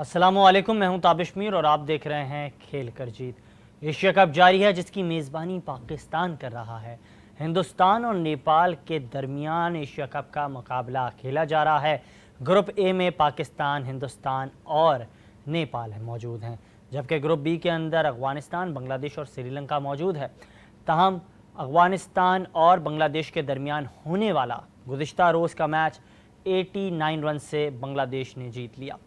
अस्सलामुअलैकुम, मैं हूं ताबिश मीर और आप देख रहे हैं खेल कर जीत। एशिया कप जारी है जिसकी मेज़बानी पाकिस्तान कर रहा है। हिंदुस्तान और नेपाल के दरमियान एशिया कप का मुकाबला खेला जा रहा है। ग्रुप ए में पाकिस्तान, हिंदुस्तान और नेपाल मौजूद हैं, जबकि ग्रुप बी के अंदर अफगानिस्तान, बांग्लादेश और श्रीलंका मौजूद है। तहम अफगानिस्तान और बांग्लादेश के दरमियान होने वाला गुज़िश्ता रोज़ का मैच 89 रन से बांग्लादेश ने जीत लिया,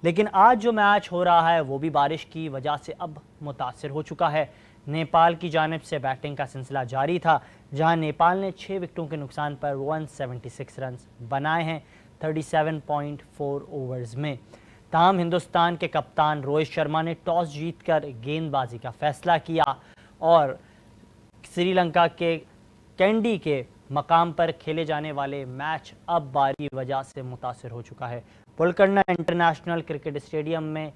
लेकिन आज जो मैच हो रहा है वो भी बारिश की वजह से अब मुतासिर हो चुका है। नेपाल की जानिब से बैटिंग का सिलसिला जारी था, जहां नेपाल ने 6 विकेटों के नुकसान पर 176 रन बनाए हैं 37.4 ओवर्स में। ताहम हिंदुस्तान के कप्तान रोहित शर्मा ने टॉस जीतकर गेंदबाजी का फैसला किया और श्रीलंका के कैंडी के मकाम पर खेले जाने वाले मैच अब बारिश की वजह से मुतासिर हो चुका है। पुलकरना इंटरनेशनल क्रिकेट स्टेडियम में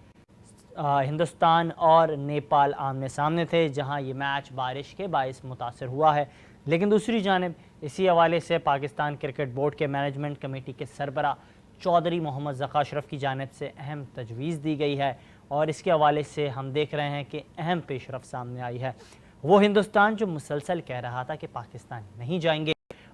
हिंदुस्तान और नेपाल आमने सामने थे, जहां ये मैच बारिश के बायस मुतासिर हुआ है। लेकिन दूसरी जानिब इसी हवाले से पाकिस्तान क्रिकेट बोर्ड के मैनेजमेंट कमेटी के सरबरा चौधरी मोहम्मद ज़का अशरफ की जानिब से अहम तजवीज़ दी गई है और इसके हवाले से हम देख रहे हैं कि अहम पेशरफ सामने आई है। वो हिंदुस्तान जो मुसलसल कह रहा था कि पाकिस्तान नहीं जाएंगे,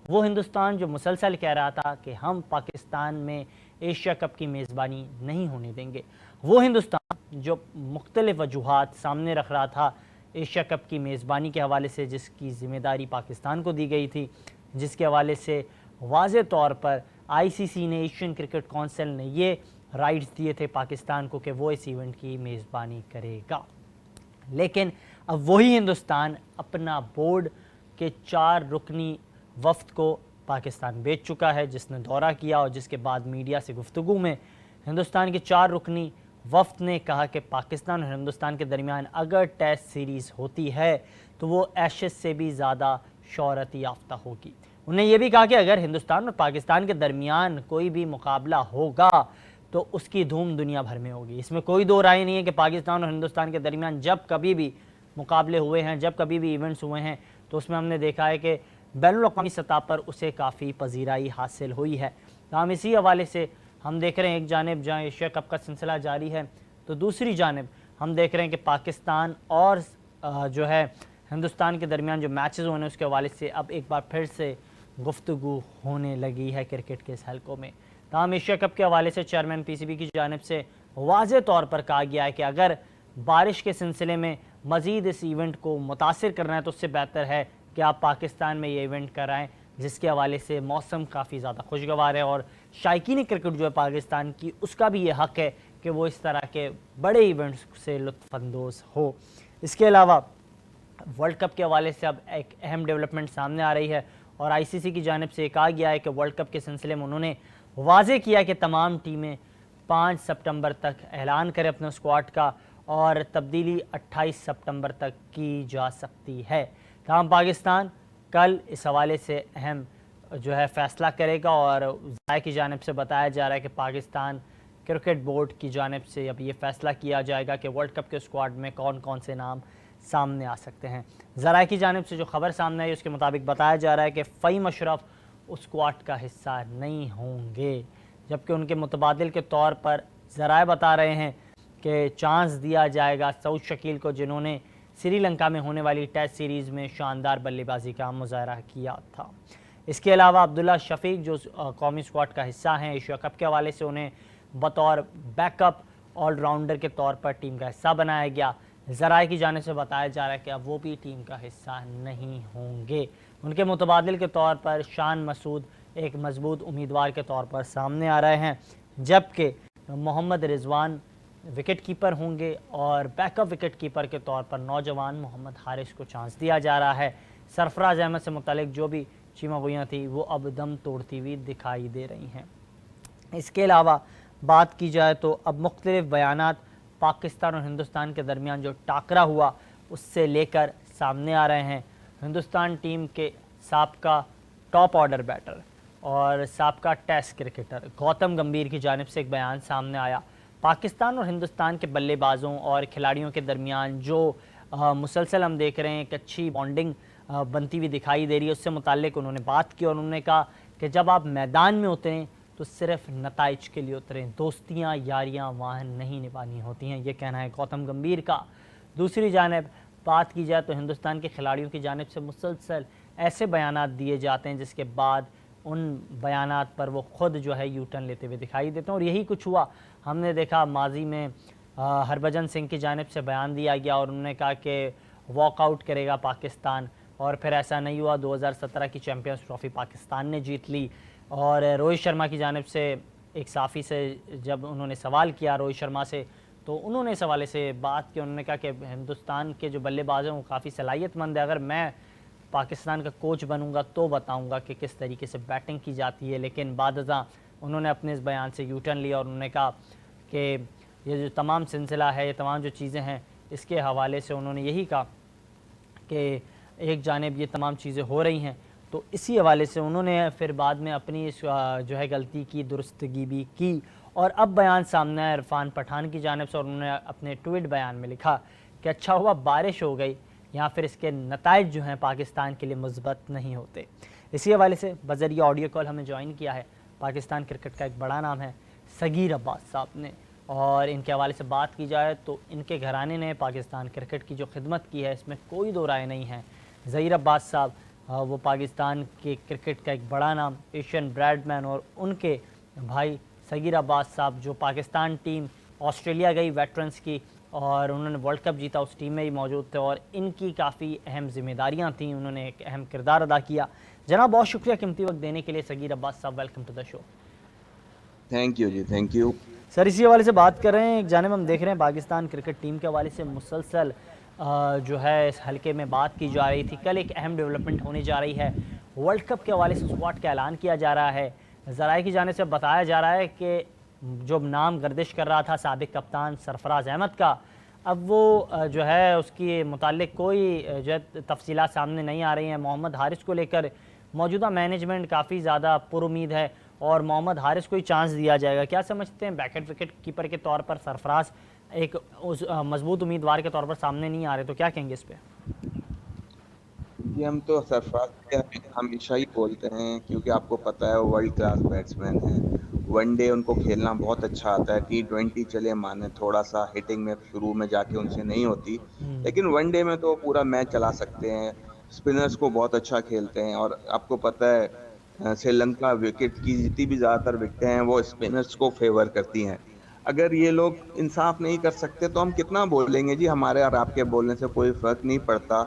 वो हिंदुस्तान जो मुसलसल कह रहा था कि हम पाकिस्तान में एशिया कप की मेज़बानी नहीं होने देंगे, वो हिंदुस्तान जो मुख्तलिफ वजूहात सामने रख रहा था एशिया कप की मेज़बानी के हवाले से, जिसकी ज़िम्मेदारी पाकिस्तान को दी गई थी, जिसके हवाले से वाज़े तौर पर आईसीसी ने, एशियन क्रिकेट काउंसिल ने ये राइट्स दिए थे पाकिस्तान को कि वो इस इवेंट की मेज़बानी करेगा। लेकिन अब वही हिंदुस्तान अपना बोर्ड के 4 रुकनी वफ्द को पाकिस्तान भेज चुका है, जिसने दौरा किया और जिसके बाद मीडिया से गुफ्तगू में हिंदुस्तान के 4 रुकनी वफ्द ने कहा कि पाकिस्तान और हिंदुस्तान के दरमियान अगर टेस्ट सीरीज़ होती है तो वो एशेज़ से भी ज़्यादा शोहरत याफ्ता होगी। उन्हें यह भी कहा कि अगर हिंदुस्तान और पाकिस्तान के दरमियान कोई भी मुकाबला होगा तो उसकी धूम दुनिया भर में होगी। इसमें कोई दो राय नहीं है कि पाकिस्तान और हिंदुस्तान के दरमियान जब कभी भी मुकाबले हुए हैं, जब कभी भी इवेंट्स हुए हैं, तो उसमें हमने देखा है कि बैनुल-अक़वामी सतह पर उसे काफ़ी पजीराई हासिल हुई है। तो हम इसी हवाले से हम देख रहे हैं, एक जानिब जहाँ एशिया कप का सिलसिला जारी है तो दूसरी जानिब हम देख रहे हैं कि पाकिस्तान और जो है हिंदुस्तान के दरमियान जो मैचेस होने उसके हवाले से अब एक बार फिर से गुफ्तगू होने लगी है क्रिकेट के इस हलकों में। तमाम एशिया कप के हवाले से चेयरमैन पीसीबी की जानिब से वाज़े तौर पर कहा गया है कि अगर बारिश के सिलसिले में मज़ीद इस इवेंट को मुतासिर करना है तो उससे बेहतर है कि आप पाकिस्तान में ये इवेंट कराएं, जिसके हवाले से मौसम काफ़ी ज़्यादा खुशगवार है और शायकीन क्रिकेट जो है पाकिस्तान की, उसका भी ये हक़ है कि वो इस तरह के बड़े इवेंट्स से लुत्फ़अंदोज़ हो। इसके अलावा वर्ल्ड कप के हवाले से अब एक अहम डेवलपमेंट सामने आ रही है और आईसीसी की जानिब से कहा गया है कि वर्ल्ड कप के सिलसिले में उन्होंने वाज़े किया कि तमाम टीमें 5 सितंबर तक ऐलान करें अपने स्क्वाड का और तब्दीली 28 सितंबर तक की जा सकती है। तमाम पाकिस्तान कल इस हवाले से अहम जो है फ़ैसला करेगा और ज़ाय की जानिब से बताया जा रहा है कि पाकिस्तान क्रिकेट बोर्ड की जानिब से अब ये फ़ैसला किया जाएगा कि वर्ल्ड कप के स्क्वाड में कौन कौन से नाम सामने आ सकते हैं। ज़राए की जानिब से जो खबर सामने आई उसके मुताबिक बताया जा रहा है कि फ़हीम अशरफ उस स्क्वाड का हिस्सा नहीं होंगे, जबकि उनके मुतबादिल के तौर पर ज़राए बता रहे हैं कि चांस दिया जाएगा सऊद शकील को, जिन्होंने श्रीलंका में होने वाली टेस्ट सीरीज़ में शानदार बल्लेबाजी का मुजाहरा किया था। इसके अलावा अब्दुल्ला शफीक जो कौमी स्क्वाड का हिस्सा हैं, एशिया कप के हवाले से उन्हें बतौर बैकअप ऑलराउंडर के तौर पर टीम का हिस्सा बनाया गया। ज़राए की जाने से बताया जा रहा है कि अब वो भी टीम का हिस्सा नहीं होंगे। उनके मुतबादिल के तौर पर शान मसूद एक मजबूत उम्मीदवार के तौर पर सामने आ रहे हैं, जबकि मोहम्मद रिजवान विकेट कीपर होंगे और बैकअप विकेट कीपर के तौर पर नौजवान मोहम्मद हारिस को चांस दिया जा रहा है। सरफराज अहमद से मुतालिक जो भी चीमागोइयाँ थी वो अब दम तोड़ती हुई दिखाई दे रही हैं। इसके अलावा बात की जाए तो अब मुख्तलिफ बयानात पाकिस्तान और हिंदुस्तान के दरमियान जो टाकरा हुआ उससे लेकर सामने आ रहे हैं। हिंदुस्तान टीम के साबका टॉप ऑर्डर बैटर और साबका टेस्ट क्रिकेटर गौतम गंभीर की जानिब से एक बयान सामने आया। पाकिस्तान और हिंदुस्तान के बल्लेबाजों और खिलाड़ियों के दरमियान जो मुसलसल हम देख रहे हैं एक अच्छी बॉन्डिंग बनती हुई दिखाई दे रही है, उससे मुताल्लिक उन्होंने बात की और उन्होंने कहा कि जब आप मैदान में होते हैं तो तो सिर्फ नताइज के लिए उतरें, दोस्तियां यारियां वहाँ नहीं निभानी होती हैं, ये कहना है गौतम गंभीर का। दूसरी जानब बात की जाए तो हिंदुस्तान के खिलाड़ियों की जानिब से मुसलसल ऐसे बयानात दिए जाते हैं जिसके बाद उन बयानात पर वो ख़ुद जो है यू टर्न लेते हुए दिखाई देते हैं, और यही कुछ हुआ। हमने देखा माजी में हरभजन सिंह की जानिब से बयान दिया गया और उन्होंने कहा कि वॉकआउट करेगा पाकिस्तान, और फिर ऐसा नहीं हुआ। 2017 की चैम्पियंस ट्रॉफ़ी पाकिस्तान ने जीत ली। और रोहित शर्मा की जानिब से एक साफ़ी से जब उन्होंने सवाल किया रोहित शर्मा से, तो उन्होंने इस हवाले से बात की। उन्होंने कहा कि हिंदुस्तान के जो बल्लेबाज हैं वो काफ़ी सलाहियतमंद है, अगर मैं पाकिस्तान का कोच बनूंगा तो बताऊंगा कि किस तरीके से बैटिंग की जाती है। लेकिन बादज़ां उन्होंने अपने इस बयान से यू टर्न लिया और उन्होंने कहा कि ये जो तमाम सिलसिला है, ये तमाम जो चीज़ें हैं, इसके हवाले से उन्होंने यही कहा कि एक जानिब ये तमाम चीज़ें हो रही हैं, तो इसी हवाले से उन्होंने फिर बाद में अपनी जो है गलती की दुरुस्तगी भी की। और अब बयान सामने आया इरफान पठान की जानिब से, और उन्होंने अपने ट्वीट बयान में लिखा कि अच्छा हुआ बारिश हो गई, या फिर इसके नताइज जो हैं पाकिस्तान के लिए मुस्बत नहीं होते। इसी हवाले से बज़रिया ऑडियो कॉल हमें ज्वाइन किया है पाकिस्तान क्रिकेट का एक बड़ा नाम है सगीर अब्बास साहब ने, और इनके हवाले से बात की जाए तो इनके घराने ने पाकिस्तान क्रिकेट की जो खिदमत की है इसमें कोई दो राय नहीं है। ज़हीर अब्बास साहब वो पाकिस्तान के क्रिकेट का एक बड़ा नाम, एशियन ब्रैडमैन, और उनके भाई सगीर अब्बास साहब जो पाकिस्तान टीम ऑस्ट्रेलिया गई वेटरन्स की और उन्होंने वर्ल्ड कप जीता, उस टीम में ही मौजूद थे और इनकी काफ़ी अहम जिम्मेदारियां थीं, उन्होंने एक अहम किरदार अदा किया। जनाब बहुत शुक्रिया कीमती वक्त देने के लिए सगीर अब्बास साहब, welcome to the show. Thank you जी, थैंक यू सर। इसी हवाले से बात कर रहे हैं, एक जानिब हम देख रहे हैं पाकिस्तान क्रिकेट टीम के हवाले से मुसलसल जो है इस हल्के में बात की जा रही थी। कल एक अहम डेवलपमेंट होने जा रही है, वर्ल्ड कप के हवाले से स्क्वाड का ऐलान किया जा रहा है। ज़राए की जाने से बताया जा रहा है कि जो नाम गर्दिश कर रहा था साबिक कप्तान सरफराज अहमद का, अब वो जो है उसकी मुतालिक कोई जो है तफसीलात सामने नहीं आ रही हैं। मोहम्मद हारिस को लेकर मौजूदा मैनेजमेंट काफ़ी ज़्यादा पुरुमीद है और मोहम्मद हारिस को ही चांस दिया जाएगा। क्या समझते हैं, बैकएंड विकेट कीपर के तौर पर सरफराज एक उस मजबूत उम्मीदवार के तौर पर सामने नहीं आ रहे, तो क्या कहेंगे इस पर? जी, हम तो सरफराज के हमेशा ही बोलते हैं क्योंकि आपको पता है वो वर्ल्ड क्लास बैट्समैन हैं। वनडे उनको खेलना बहुत अच्छा आता है। T20 चले माने थोड़ा सा हिटिंग में शुरू में जाके उनसे नहीं होती, लेकिन वनडे में तो पूरा मैच चला सकते हैं। स्पिनर्स को बहुत अच्छा खेलते हैं और आपको पता है श्रीलंका विकेट की जितनी भी ज़्यादातर विकेटें हैं वो स्पिनर्स को फेवर करती हैं। अगर ये लोग इंसाफ नहीं कर सकते तो हम कितना बोलेंगे जी, हमारे और आपके बोलने से कोई फर्क नहीं पड़ता।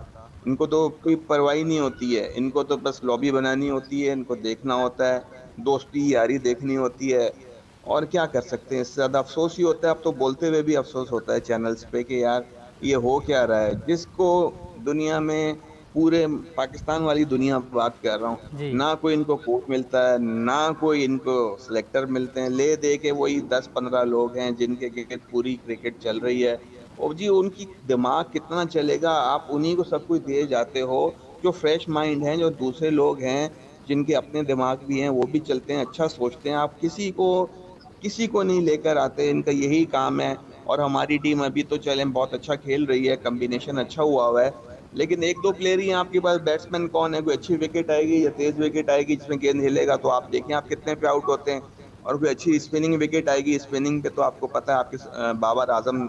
इनको तो कोई परवाह ही नहीं होती है, इनको तो बस लॉबी बनानी होती है, इनको देखना होता है, दोस्ती यारी देखनी होती है। और क्या कर सकते हैं, इससे ज़्यादा अफसोस ही होता है। अब तो बोलते हुए भी अफसोस होता है चैनल्स पे कि यार ये हो क्या रहा है। जिसको दुनिया में पूरे पाकिस्तान वाली दुनिया बात कर रहा हूँ, जी ना कोई इनको कोच मिलता है, ना कोई इनको सिलेक्टर मिलते हैं। ले दे के वही 10-15 लोग हैं जिनके क्रिकेट पूरी क्रिकेट चल रही है। और जी उनकी दिमाग कितना चलेगा, आप उन्हीं को सब कुछ दिए जाते हो जो फ्रेश माइंड हैं, जो दूसरे लोग हैं जिनके अपने दिमाग भी हैं, वो भी चलते हैं, अच्छा सोचते हैं। आप किसी को नहीं लेकर आते, इनका यही काम है। और हमारी टीम अभी तो चले बहुत अच्छा खेल रही है, कॉम्बिनेशन अच्छा हुआ है, लेकिन एक दो प्लेयर ही हैं आपके पास। बैट्समैन कौन है? कोई अच्छी विकेट आएगी या तेज विकेट आएगी जिसमें गेंद हिलेगा तो आप देखें आप कितने पे आउट होते हैं। और कोई अच्छी स्पिनिंग विकेट आएगी, स्पिनिंग पे तो आपको पता है आपके बाबर आजम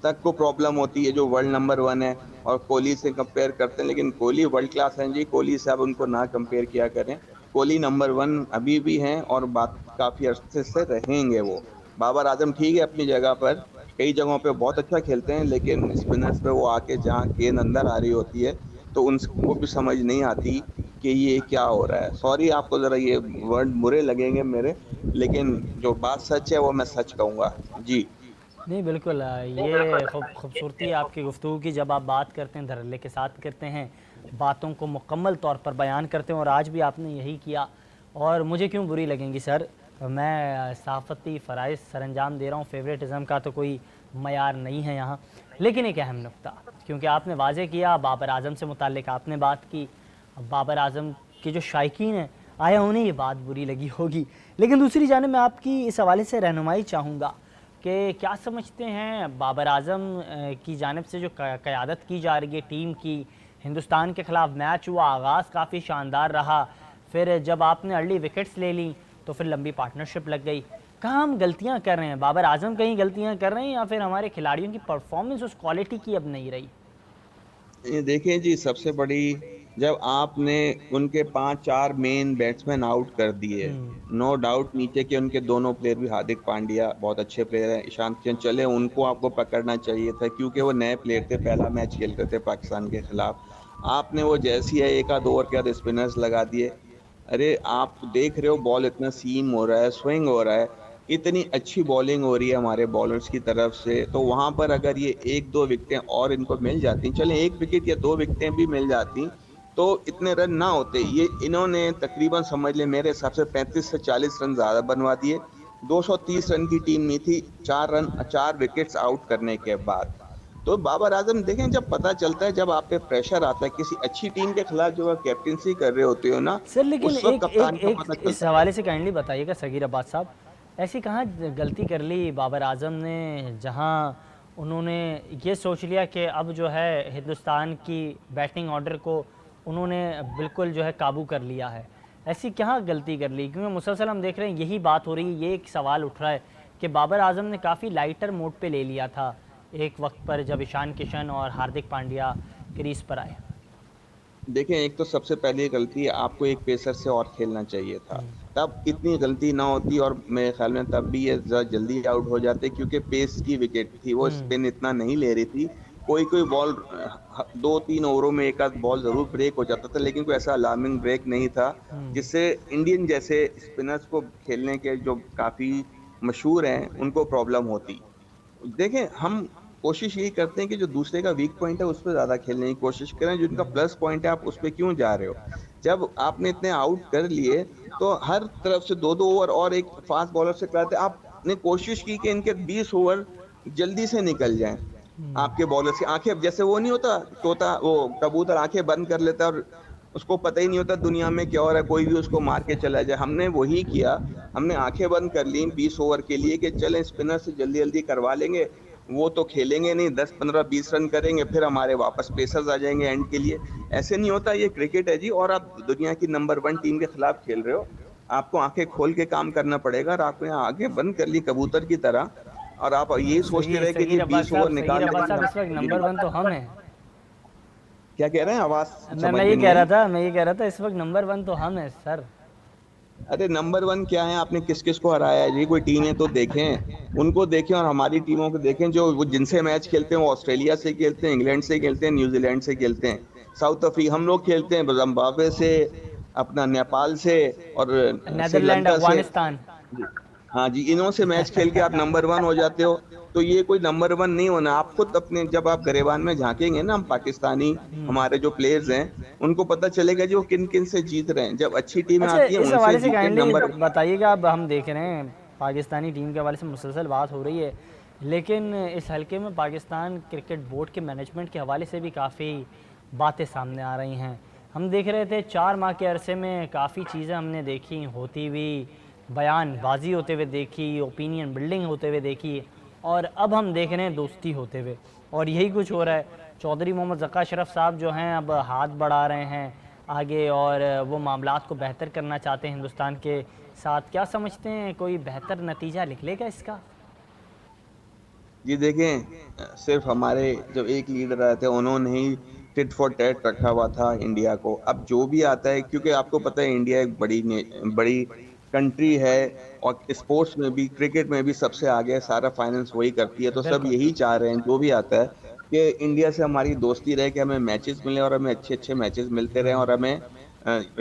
तक को प्रॉब्लम होती है जो वर्ल्ड नंबर 1 है। और कोहली से कंपेयर करते हैं, लेकिन कोहली वर्ल्ड क्लास हैं जी, कोहली से आप उनको ना कंपेयर किया करें। कोहली नंबर 1 अभी भी हैं और बात काफी अरसे से रहेंगे वो। बाबर आजम ठीक है अपनी जगह पर, कई जगहों पे बहुत अच्छा खेलते हैं, लेकिन स्पिनर्स पे वो आके जहाँ गेंद अंदर आ रही होती है तो उनको भी समझ नहीं आती कि ये क्या हो रहा है। सॉरी आपको जरा ये वर्ड बुरे लगेंगे मेरे, लेकिन जो बात सच है वो मैं सच कहूंगा जी। नहीं बिल्कुल, ये खूबसूरती है आपकी गुफ्तगू की जब आप बात करते हैं, धड़ल्ले के साथ करते हैं, बातों को मुकम्मल तौर पर बयान करते हैं, और आज भी आपने यही किया। और मुझे क्यों बुरी लगेंगी सर, मैं सहाफ़ती फ़राइज़ सरअंजाम दे रहा हूँ, फेवरेटिज़म का तो कोई मयार नहीं है यहाँ। लेकिन एक अहम नुक्ता, क्योंकि आपने वाज़े किया, बाबर आज़म से मुताल्लिक़ आपने बात की। अब बाबर आज़म के जो शायकीन हैं, आया उन्हें ये बात बुरी लगी होगी। लेकिन दूसरी जानिब मैं आपकी इस हवाले से रहनुमाई चाहूँगा कि क्या समझते हैं बाबर आज़म की जानिब से जो क़यादत की जा रही है टीम की, हिंदुस्तान के ख़िलाफ़ मैच हुआ, आगाज़ काफ़ी शानदार रहा, फिर जब आपने अर्ली विकेट्स ले ली तो फिर लंबी पार्टनरशिप लग गई। कहाँ हम गलतियाँ कर रहे हैं? बाबर आजम कहीं गलतियाँ कर रहे हैं या फिर हमारे खिलाड़ियों की परफॉर्मेंस उस क्वालिटी की अब नहीं रही? ये देखें जी, सबसे बड़ी, जब आपने उनके 5-4 मेन बैट्समैन आउट कर दिए, नो डाउट नीचे के उनके दोनों प्लेयर भी, हार्दिक पांड्या बहुत अच्छे प्लेयर हैं, ईशांत किशन चले, उनको आपको पकड़ना चाहिए था क्योंकि वो नए प्लेयर थे, पहला मैच खेल रहे थे पाकिस्तान के खिलाफ। आपने वो जैसी है एक आध ओवर के बाद स्पिनर्स लगा दिए। अरे आप देख रहे हो बॉल इतना सीम हो रहा है, स्विंग हो रहा है, इतनी अच्छी बॉलिंग हो रही है हमारे बॉलर्स की तरफ से, तो वहां पर अगर ये 1-2 विकेटें और इनको मिल जाती, चले 1 विकेट या 2 विकेटें भी मिल जाती, तो इतने रन ना होते। ये इन्होंने तकरीबन समझ ले मेरे हिसाब से 35 से 40 रन ज्यादा बनवा दिए। 230 रन की टीम नहीं थी 4 विकेट्स आउट करने के बाद। तो बाबर आजम देखें, जब पता चलता है, जब आप पे प्रेशर आता है किसी अच्छी टीम के खिलाफ, जो आप कैप्टनसी कर रहे होते हो ना, सर लेकिन उस वक्त एक एक कप्तान का एक पता इस चलता है। हवाले से काइंडली बताइएगा सगीर अब्बास साहब, ऐसी कहाँ गलती कर ली बाबर आजम ने जहाँ उन्होंने ये सोच लिया कि अब जो है हिंदुस्तान की बैटिंग ऑर्डर को उन्होंने बिल्कुल जो है काबू कर लिया है? ऐसी क्या गलती कर ली? क्योंकि मुसलसल हम देख रहे हैं यही बात हो रही है, ये एक सवाल उठ रहा है कि बाबर आजम ने काफ़ी लाइटर मोड पे ले लिया था एक वक्त पर जब ईशान किशन और हार्दिक पांड्या क्रीज पर आए। देखें, एक तो सबसे पहली गलती, आपको एक पेसर से और खेलना चाहिए था, तब इतनी गलती ना होती और मेरे ख्याल में तब भी ये जल्दी आउट हो जाते, क्योंकि पेस की विकेट थी, वो स्पिन इतना नहीं ले रही थी। कोई कोई बॉल 2-3 ओवरों में एक आध बॉल जरूर ब्रेक हो जाता था, लेकिन कोई ऐसा अलार्मिंग ब्रेक नहीं था जिससे इंडियन जैसे स्पिनर्स को खेलने के जो काफी मशहूर हैं उनको प्रॉब्लम होती। देखें, हम कोशिश यही करते हैं कि जो दूसरे का वीक पॉइंट है उस पे ज्यादा खेलने की कोशिश करें, जो इनका प्लस पॉइंट है आप उस पे क्यों जा रहे हो। जब आपने इतने आउट कर लिए तो हर तरफ से 2-2 ओवर और एक फास्ट बॉलर से कराते, आपने कोशिश की कि इनके 20 ओवर जल्दी से निकल जाएं। आपके बॉलर्स की आंखें, जैसे वो नहीं होता तोता, वो कबूतर आंखें बंद कर लेता है और उसको पता ही नहीं होता दुनिया में क्या हो रहा है, कोई भी उसको मार के चला जाए, हमने वही किया। हमने आंखें बंद कर ली 20 ओवर के लिए कि चलें स्पिनर से जल्दी जल्दी करवा लेंगे, वो तो खेलेंगे नहीं, 10-15-20 रन करेंगे, फिर हमारे वापस पेसर्स आ जाएंगे एंड के लिए। ऐसे नहीं होता, ये क्रिकेट है जी, और आप दुनिया की नंबर 1 टीम के खिलाफ खेल रहे हो। आपको आंखें खोल के काम करना पड़ेगा, और आपने आंखें बंद कर ली कबूतर की तरह, और आप ये सोचते सही रहे कि जी सगीर अब्बास 20 साहब, ओवर निकाल लेंगे। इस वक्त जी, नंबर वन तो हम हैं। क्या कह रहे हैं, आवाज मैं समझ ये में नहीं कह रहा आई। था, इस वक्त नंबर वन तो हम हैं सर। अरे नंबर 1 क्या है, आपने किस किस को हराया है जी, कोई टीमें तो देखें, उनको देखें, और हमारी टीमों को देखें, जो वो जिनसे मैच खेलते हैं वो ऑस्ट्रेलिया से खेलते हैं, इंग्लैंड से खेलते हैं, न्यूजीलैंड से खेलते हैं, साउथ अफ्रीका, हम लोग खेलते हैं जिम्बाब्वे से, अपना नेपाल से, और नेदरलैंड, श्रीलंका से। अफगानिस्तान। जी। हाँ जी, इन्हों से मैच खेल के आप नंबर 1 हो जाते हो। तो ये कोई नंबर 1 नहीं होना। आप खुद अपने, जब आप गरेबान में झांकेंगे ना, हम पाकिस्तानी, हमारे जो प्लेयर्स हैं, उनको पता चलेगा जी वो किन किन से जीत रहे हैं। जब अच्छी टीमें अच्छा, आती हैं इस उनसे हवाले से जीते काइंडली नंबर। बताइएगा, अब हम देख रहे हैं पाकिस्तानी टीम के हवाले से मुसलसल बात हो रही है, लेकिन इस हल्के में पाकिस्तान क्रिकेट बोर्ड के मैनेजमेंट के हवाले से भी काफ़ी बातें सामने आ रही हैं। हम देख रहे थे 4 माह के अरसे में काफ़ी चीज़ें हमने देखी होती हुई, बयानबाजी होते हुए देखी, ओपिनियन बिल्डिंग होते हुए देखी, और अब हम देख रहे हैं दोस्ती होते हुए, और यही कुछ हो रहा है। चौधरी मोहम्मद ज़का अशरफ साहब जो हैं अब हाथ बढ़ा रहे हैं आगे, और वो मामलात को बेहतर करना चाहते हैं हिंदुस्तान के साथ। क्या समझते हैं, कोई बेहतर नतीजा निकलेगा इसका? जी देखें, सिर्फ हमारे जो एक लीडर आए थे उन्होंने ही टिट फॉर टैट रखा हुआ था इंडिया को। अब जो भी आता है, क्योंकि आपको पता है इंडिया एक बड़ी कंट्री है, और स्पोर्ट्स में भी, क्रिकेट में भी सबसे आगे है, सारा फाइनेंस वही करती है, तो सब बिल्कुल। यही चाह रहे हैं जो भी आता है कि इंडिया से हमारी दोस्ती रहे, कि हमें मैचेस मिले और हमें अच्छे अच्छे मैचेस मिलते रहें, और हमें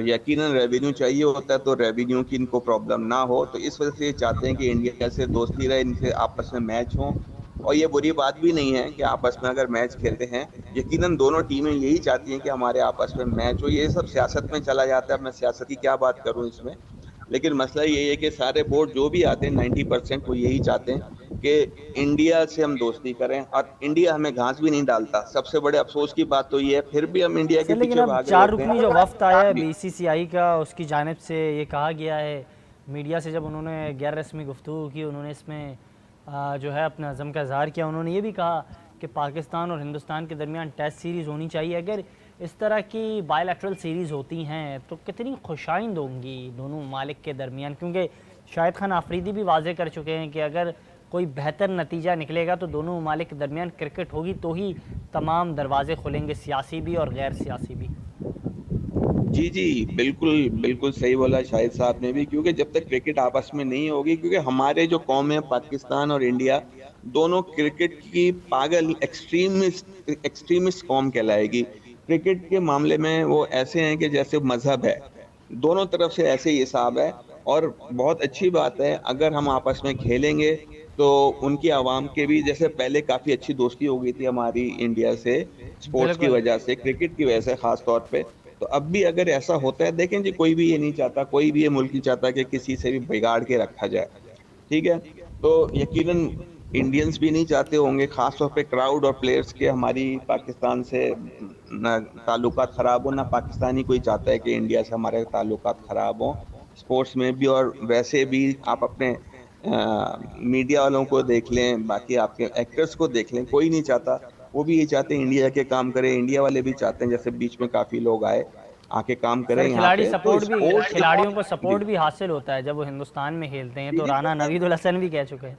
यकीनन रेवेन्यू चाहिए होता है, तो रेवेन्यू की इनको प्रॉब्लम ना हो, तो इस वजह से ये चाहते हैं कि इंडिया से दोस्ती रहे, इनसे आपस में मैच हो। और ये बुरी बात भी नहीं है कि आपस में अगर मैच खेलते हैं, यकीनन दोनों टीमें यही चाहती हैं कि हमारे आपस में मैच हो। ये सब सियासत में चला जाता है, मैं सियासत की क्या बात करूं इसमें, लेकिन मसला ये है कि सारे बोर्ड जो भी आते हैं 90% वो यही चाहते हैं कि इंडिया से हम दोस्ती करें, और इंडिया हमें घास भी नहीं डालता। सबसे बड़े अफसोस की बात तो ये है, फिर भी हम इंडिया के सर लेकिन पीछे अब भाग रहे 4 होते रुकनी जो वफ्त आया है हैं। बीसीसीआई का, उसकी जानिब से ये कहा गया है मीडिया से, जब उन्होंने गैर रस्मी गुफ्तगू की, उन्होंने इसमें जो है अपने अज़म का इज़हार किया। उन्होंने ये भी कहा कि पाकिस्तान और हिंदुस्तान के दरमियान टेस्ट सीरीज़ होनी चाहिए। अगर इस तरह की बायलैटरल सीरीज़ होती हैं तो कितनी खुशाइंद होंगी दोनों ममालिक के दरमियान, क्योंकि शाहिद खान आफरीदी भी वाज़े कर चुके हैं कि अगर कोई बेहतर नतीजा निकलेगा तो दोनों ममालिक के दरमियान क्रिकेट होगी तो ही तमाम दरवाजे खुलेंगे, सियासी भी और गैर सियासी भी। जी, जी। बिल्कुल, बिल्कुल सही बोला शाहिद साहब ने भी, क्योंकि जब तक क्रिकेट आपस में नहीं होगी, क्योंकि हमारे जो कौम है पाकिस्तान और इंडिया, दोनों क्रिकेट की पागल एक्सट्रीमिस्ट कौम कहलाएगी। क्रिकेट के मामले में वो ऐसे हैं कि जैसे मज़हब है। दोनों तरफ से ऐसे ही हिसाब है, और बहुत अच्छी बात है अगर हम आपस में खेलेंगे तो उनकी आवाम के भी, जैसे पहले काफ़ी अच्छी दोस्ती हो गई थी हमारी इंडिया से, स्पोर्ट्स की बिल्कुल। वजह से, क्रिकेट की वजह से ख़ास तौर पे। तो अब भी अगर ऐसा होता है, देखें जी, कोई भी ये नहीं चाहता, कोई भी ये मुल्क नहीं चाहता कि किसी से भी बिगाड़ के रखा जाए, ठीक है? तो यकीनन इंडियंस भी नहीं चाहते होंगे, ख़ास तौर पे क्राउड और प्लेयर्स के हमारी पाकिस्तान से ना ताल्लुकात ख़राब हो, ना पाकिस्तानी कोई चाहता है कि इंडिया से हमारे ताल्लुकात ख़राब हों, स्पोर्ट्स में भी और वैसे भी। आप अपने मीडिया वालों को देख लें, बाकी आपके एक्टर्स को देख लें, कोई नहीं चाहता। वो भी ये चाहते हैं इंडिया के काम करें, इंडिया वाले भी चाहते हैं, जैसे बीच में काफ़ी लोग आए, आके काम करें सर यहाँ पे, तो स्पोर्ट्स एक। खिलाड़ियों को जी। सपोर्ट भी हासिल होता है जब वो हिंदुस्तान में खेलते हैं, जी, तो जी, राना देखें। नवीदुल हसन भी कह चुके हैं।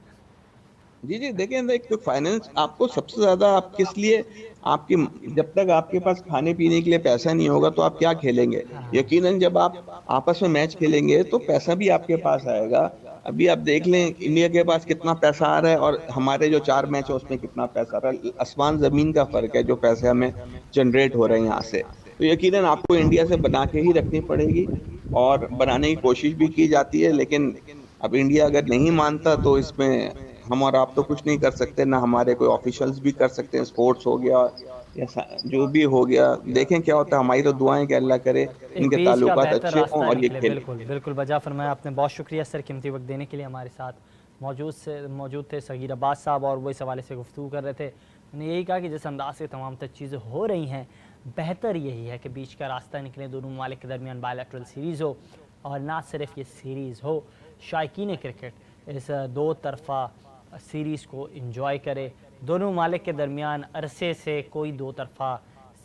जी, जी, देखें ना, एक तो फाइनेंस आपको सबसे ज़्यादा, आप किस लिए, आपकी, जब तक आपके पास खाने-पीने के लिए पैसा नहीं होगा तो आप क्या खेलेंगे? हाँ। यकीनन जब आप आपस में मैच खेलेंगे तो पैसा भी आपके पास आएगा। अभी आप देख लें इंडिया के पास कितना पैसा आ रहा है और हमारे जो 4 मैच है उसमें कितना पैसा आ रहा है। आसमान-ज़मीन का फ़र्क है जो पैसे हमें जनरेट हो रहे हैं यहाँ से। तो यकीनन आपको इंडिया से बना के ही रखनी पड़ेगी, और बनाने की कोशिश भी की जाती है, लेकिन अब इंडिया अगर नहीं मानता तो इसमें हम और आप तो कुछ नहीं कर सकते, ना हमारे कोई ऑफिशियल्स भी कर सकते हैं। स्पोर्ट्स हो गया या जो भी हो गया, देखें क्या होता है। हमारी तो दुआएं कि अल्लाह करे एक इनके बीच का ताल्लुकात बेहतर अच्छे हों रास्ता और ये निकले। खेलें। बिल्कुल, बिल्कुल बजा फरमाया आपने। बहुत शुक्रिया सर कीमती वक्त देने के लिए हमारे साथ मौजूद थे सगीर अब्बास साहब, और वो इस हवाले से गुफ्तगू कर रहे थे। उन्होंने यही कहा कि जिस अंदाज से तमाम तर चीज़ें हो रही हैं, बेहतर यही है कि बीच का रास्ता निकले, दोनों ममालिक के दरमियान बायलैटरल सीरीज़ हो, और ना सिर्फ ये सीरीज़ हो, शायकीन क्रिकेट इस दो तरफ़ा सीरीज़ को इंजॉय करे। दोनों ममालिक के दरमियान अरसे से कोई दो तरफ़ा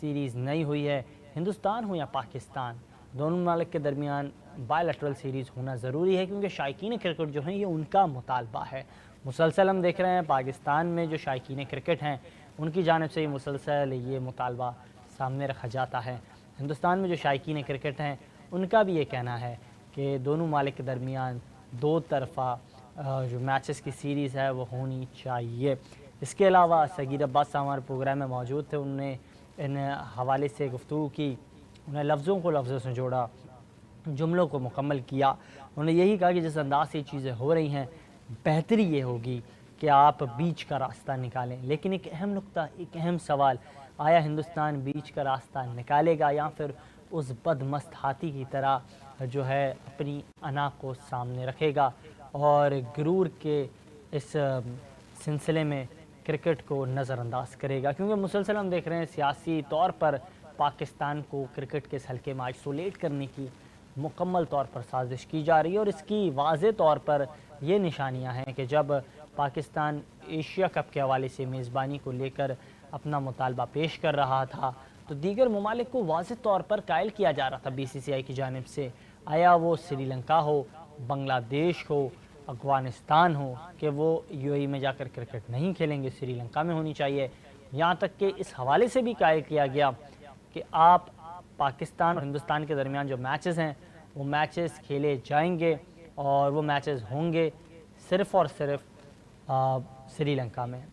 सीरीज़ नहीं हुई है। हिंदुस्तान हो या पाकिस्तान, दोनों ममालिक के दरमियान बायलैटरल सीरीज़ होना ज़रूरी है, क्योंकि शायकीन क्रिकेट जो हैं ये उनका मुतालबा है। मुसलसल हम देख रहे हैं पाकिस्तान में जो शायकीन क्रिकेट हैं उनकी जानिब से ये मुसलसल ये मुतालबा सामने रखा जाता है। हिंदुस्तान में जो शायकीन क्रिकेट हैं उनका भी ये कहना है कि दोनों ममालिक के दरमियान दो तरफ़ा जो मैचेस की सीरीज़ है वो होनी चाहिए। इसके अलावा सगीर अब्बास साहब हमारे प्रोग्राम में मौजूद थे, उन्होंने इन हवाले से गुफ्तगू की, उन्हें लफ्ज़ों को लफ्ज़ों से जोड़ा, जुमलों को मुकम्मल किया। उन्होंने यही कहा कि जिस अंदाज से ये चीज़ें हो रही हैं, बेहतरी ये होगी कि आप बीच का रास्ता निकालें। लेकिन एक अहम नुक्ता, एक अहम सवाल, आया हिंदुस्तान बीच का रास्ता निकालेगा या फिर उस बदमस्त हाथी की तरह जो है अपनी अना को सामने रखेगा और गुरूर के इस सिलसिले में क्रिकेट को नज़रअंदाज करेगा? क्योंकि मुसलसल हम देख रहे हैं सियासी तौर पर पाकिस्तान को क्रिकेट के इस हल्के में आइसोलेट करने की मुकम्मल तौर पर साजिश की जा रही है, और इसकी वाज़े तौर पर ये निशानियां हैं कि जब पाकिस्तान एशिया कप के हवाले से मेज़बानी को लेकर अपना मुतालबा पेश कर रहा था तो दीगर ममालिक को वाज़े तौर पर कायल किया जा रहा था BCCI की जानिब से, आया वो श्रीलंका हो, बांग्लादेश हो, अफ़गानिस्तान हो, कि वो UAE में जाकर क्रिकेट नहीं खेलेंगे, श्रीलंका में होनी चाहिए। यहाँ तक कि इस हवाले से भी कायल किया गया कि आप पाकिस्तान और हिंदुस्तान के दरमियान जो मैचेस हैं वो मैचेस खेले जाएंगे और वो मैचेस होंगे सिर्फ़ और सिर्फ श्रीलंका में।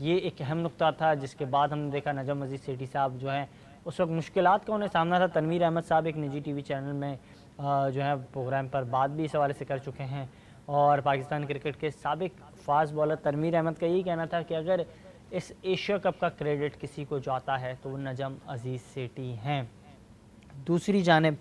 ये एक अहम नुक्ता था, जिसके बाद हमने देखा नजम मजीद सेठी साहब जो हैं उस वक्त मुश्किलात का उन्हें सामना था। तनवीर अहमद साहब एक निजी TV चैनल में जो है प्रोग्राम पर बात भी इस हवाले से कर चुके हैं, और पाकिस्तान क्रिकेट के साबिक फास्ट बॉलर तनवीर अहमद का यही कहना था कि अगर इस एशिया कप का क्रेडिट किसी को जाता है तो वो नजम अजीज़ सेठी हैं। दूसरी जानिब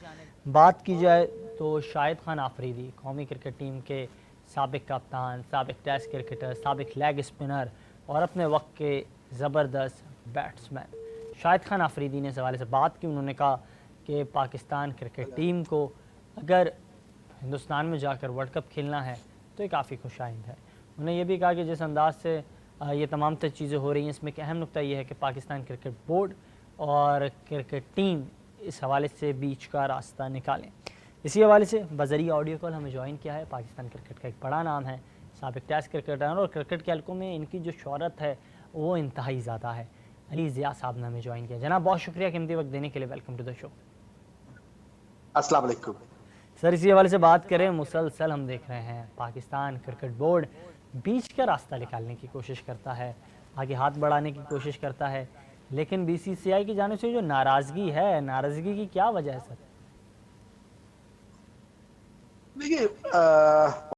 बात की जाए तो शाहिद खान आफरीदी कौमी क्रिकेट टीम के साबिक कप्तान, साबिक टेस्ट क्रिकेटर, साबिक लेग स्पिनर और अपने वक्त के ज़बरदस्त बैट्समैन शाहिद खान आफरीदी ने इस हवाले से बात की। उन्होंने कहा कि पाकिस्तान क्रिकेट टीम को अगर हिंदुस्तान में जाकर वर्ल्ड कप खेलना है तो ये काफ़ी खुशाइंद है। उन्होंने ये भी कहा कि जिस अंदाज से ये तमाम तर चीज़ें हो रही हैं इसमें एक अहम नुकता ये है कि पाकिस्तान क्रिकेट बोर्ड और क्रिकेट टीम इस हवाले से बीच का रास्ता निकालें। इसी हवाले से बज़रिया ऑडियो कॉल हमें ज्वाइन किया है पाकिस्तान क्रिकेट का एक बड़ा नाम है, साबिक टेस्ट क्रिकेटर, और क्रिकेट के हल्कों में इनकी जो शोहरत है वो इंतहाई ज़्यादा है। अली ज़िया साहब ने हमें ज्वाइन किया। जनाब बहुत शुक्रिया कीमती वक्त देने के लिए, वेलकम टू द शो। अस्सलाम वालेकुम सर, इसी हवाले से बात करें, मुसलसल हम देख रहे हैं पाकिस्तान क्रिकेट बोर्ड बीच का रास्ता निकालने की कोशिश करता है, आगे हाथ बढ़ाने की कोशिश करता है, लेकिन बीसीसीआई की जानिब से जो नाराज़गी है, नाराज़गी की क्या वजह है सर? देखिए,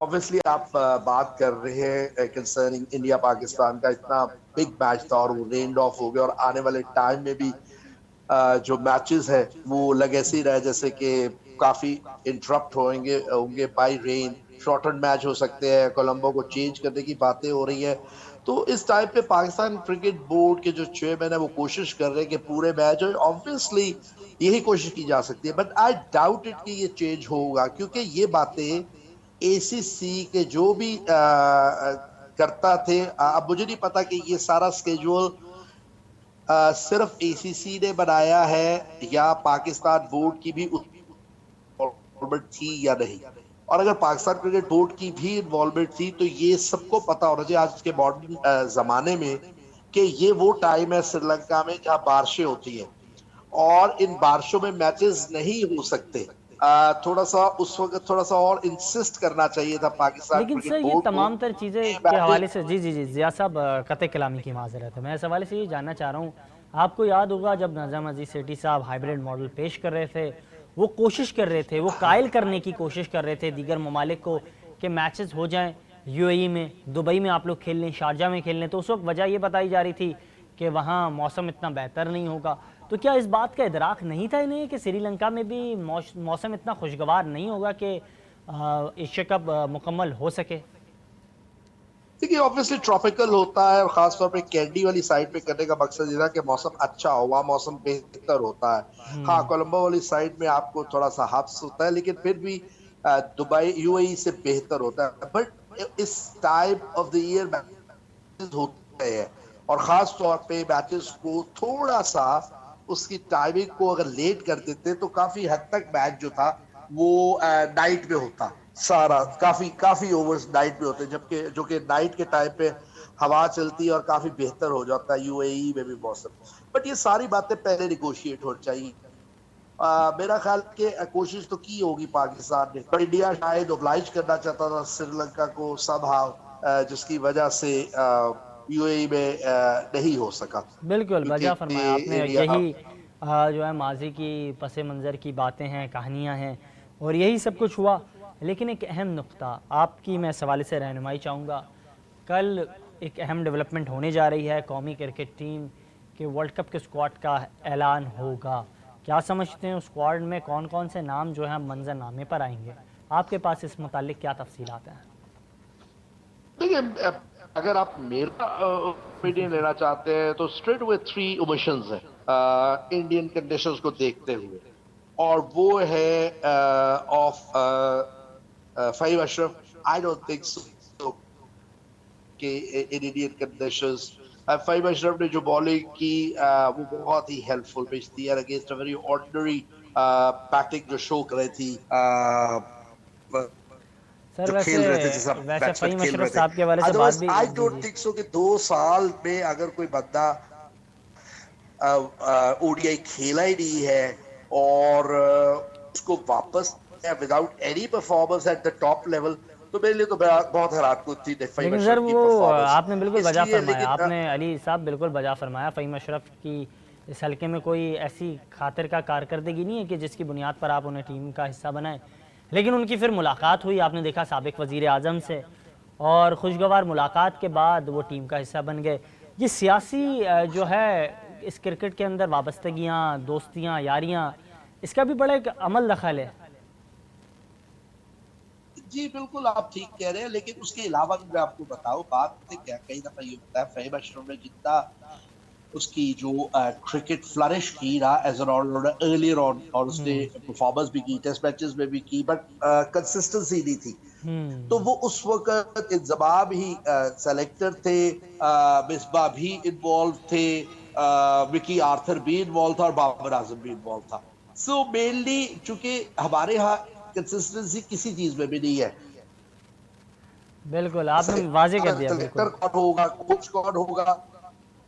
ऑब्वियसली आप बात कर रहे हैं कंसर्निंग इंडिया पाकिस्तान का इतना बिग मैच था और वो रेंड ऑफ हो गया, और आने वाले टाइम में भी जो मैचेस है वो लगे ऐसे ही रहे जैसे कि काफी इंटरप्ट होंगे बाय रेन, शॉर्टन मैच हो सकते हैं, कोलंबो को चेंज करने की बातें हो रही है। तो इस टाइम पे पाकिस्तान क्रिकेट बोर्ड के जो चेयरमैन है वो कोशिश कर रहे हैं कि पूरे मैच हो, ऑब्वियसली यही कोशिश की जा सकती है, बट आई डाउट इट कि ये चेंज होगा, क्योंकि ये बातें एसीसी के जो भी करता थे, अब मुझे नहीं पता कि ये सारा स्केड्यूल सिर्फ एसीसी ने बनाया है या पाकिस्तान बोर्ड की भी इन्वॉल्वमेंट थी या नहीं, और अगर पाकिस्तान क्रिकेट बोर्ड की भी इन्वॉल्वमेंट थी तो ये सबको पता होना चाहिए आज के मॉडर्न जमाने में कि ये वो टाइम है श्रीलंका में जहां बारिशें होती हैं और इन बारिशों में मैचेस नहीं हो सकते। थोड़ा सा उस वक्त थोड़ा सा और इंसिस्ट करना चाहिए था पाकिस्तान लेकिन सर, क्रिकेट ये बोर्ड तमाम तर को। चीज़ें के हवाले से जी जी जी ज़िया साहब, कतई कलामी की माजरत है, मैं इस हवाले से ये जानना चाह रहा हूँ, आपको याद होगा जब नज़म अजीज़ सेठी साहब हाइब्रिड मॉडल पेश कर रहे थे, वो कोशिश कर रहे थे, वो कायल करने की कोशिश कर रहे थे दीगर ममालिक को कि मैचेस हो जाएं यूएई में, दुबई में आप लोग खेल लें, शारजा में खेल लें। तो उस वक्त वजह ये बताई जा रही थी कि वहाँ मौसम इतना बेहतर नहीं होगा। तो क्या इस बात का इदराक नहीं था इन्हें कि श्रीलंका में भी मौसम इतना खुशगवार नहीं होगा कि एशिया कप मुकम्मल हो सके? देखिए, ऑब्वियसली ट्रॉपिकल होता है और खासतौर पे कैंडी वाली साइड पे करने का मकसद ये था कि मौसम अच्छा हो, वहाँ मौसम बेहतर होता है। हाँ, कोलंबो वाली साइड में आपको थोड़ा सा हब्स होता है, लेकिन फिर भी दुबई यूएई से बेहतर होता है। बट इस time of the year matches होते हैं और खास तौर पे मैचेस को थोड़ा सा उसकी टाइमिंग को अगर लेट कर देते तो काफी हद तक मैच जो था वो नाइट में होता, सारा काफी ओवर्स नाइट में होते, जबकि जो कि नाइट के टाइम पे हवा चलती है और काफी बेहतर हो जाता है यूएई में भी मौसम। बट ये सारी बातें पहले निगोशिएट हो चाहिए। मेरा ख्याल के कोशिश तो की होगी पाकिस्तान ने, पर इंडिया शायद ओब्लाइज करना चाहता था श्रीलंका को समहाउ, जिसकी वजह से यूएई में नहीं हो सका। बिल्कुल क्योंकि वजह फरमाया आपने, एरिया यही जो है माजी की पस मंज़र की बातें हैं, कहानियाँ हैं, और यही सब कुछ हुआ। लेकिन एक अहम नुक्ता आपकी मैं इस हवाले से रहनुमाई चाहूँगा। कल एक अहम डेवलपमेंट होने जा रही है, कौमी क्रिकेट टीम के वर्ल्ड कप के स्क्वाड का ऐलान होगा। क्या समझते हैं उस स्क्वाड में कौन कौन से नाम जो है मंजरनामे पर आएंगे? आपके पास इस मुतालिक क्या तफसीलात हैं? देखिए, अगर आप मेरा ओपिनियन लेना चाहते हैं तो स्ट्रेट वे 3 ओमिशंस है इंडियन कंडीशंस को देखते हुए, और वो है of Faheem Ashraf. I don't think so कि in Indian conditions Faheem Ashraf ने जो बॉलिंग की वो बहुत ही हेल्पफुल पिच थी against a very ordinary batting जो शो कर रही थी, सर जो खेल रहे थे, जैसा वैसे बैट्समैन फ़हीम खेल रहे अशरफ थे। साहब के बारे से बात अदरवाइज भी आई जी डोंट जी थिंक सो कि 2 साल में अगर कोई बंदा ओडीआई खेला ही नहीं है और उसको वापस without any performance at the top level, तो मेरे लिए तो बहुत हैरानकुन थी फ़हीम लेकिन सर अशरफ की वो परफॉर्मेंस। आपने बिल्कुल वजह इसलिए फरमाया, लेकिन आपने अली साहब बिल्कुल वजह फरमाया। फ़हीम अशरफ की इस हल्के में कोई ऐसी खातिर का कारकर्दगी नहीं है कि जिसकी बुनियाद पर आप उन्हें टीम का हिस्सा बनाएं। लेकिन उनकी फिर मुलाकात हुई, आपने देखा साबिक वज़ीर आज़म से, और खुशगवार मुलाकात के बाद वो टीम का हिस्सा बन गए। ये सियासी जो है इस क्रिकेट के अंदर वाबस्तगियाँ, दोस्तियाँ, यारियाँ, इसका भी बड़ा एक अमल दखल है। जी बिल्कुल आप ठीक कह रहे हैं, लेकिन उसके अलावा भी मैं आपको बताऊं बात है क्या, कई दफा ये होता है फ़हीम अशरफ ने जितना उसकी जो क्रिकेट फ्लरिश की ना as an allrounder earlier on, और उसने परफॉर्मेंस भी की, टेस्ट मैचेस में भी की, बट कंसिस्टेंसी नहीं थी। तो वो उस वक्त इंजमा भी सेलेक्टर थे, मिसबा भी इन्वॉल्व थे, विकी आर्थर भी इन्वॉल्व था और बाबर आजम भी इन्वॉल्व था। सो मेनली चूंकि हमारे यहाँ कंसिस्टेंसी किसी चीज में भी नहीं है, बिल्कुल आपने वाजे कर दिया। सेलेक्टर बिल्कुल कौन होगा, कोच कौन होगा,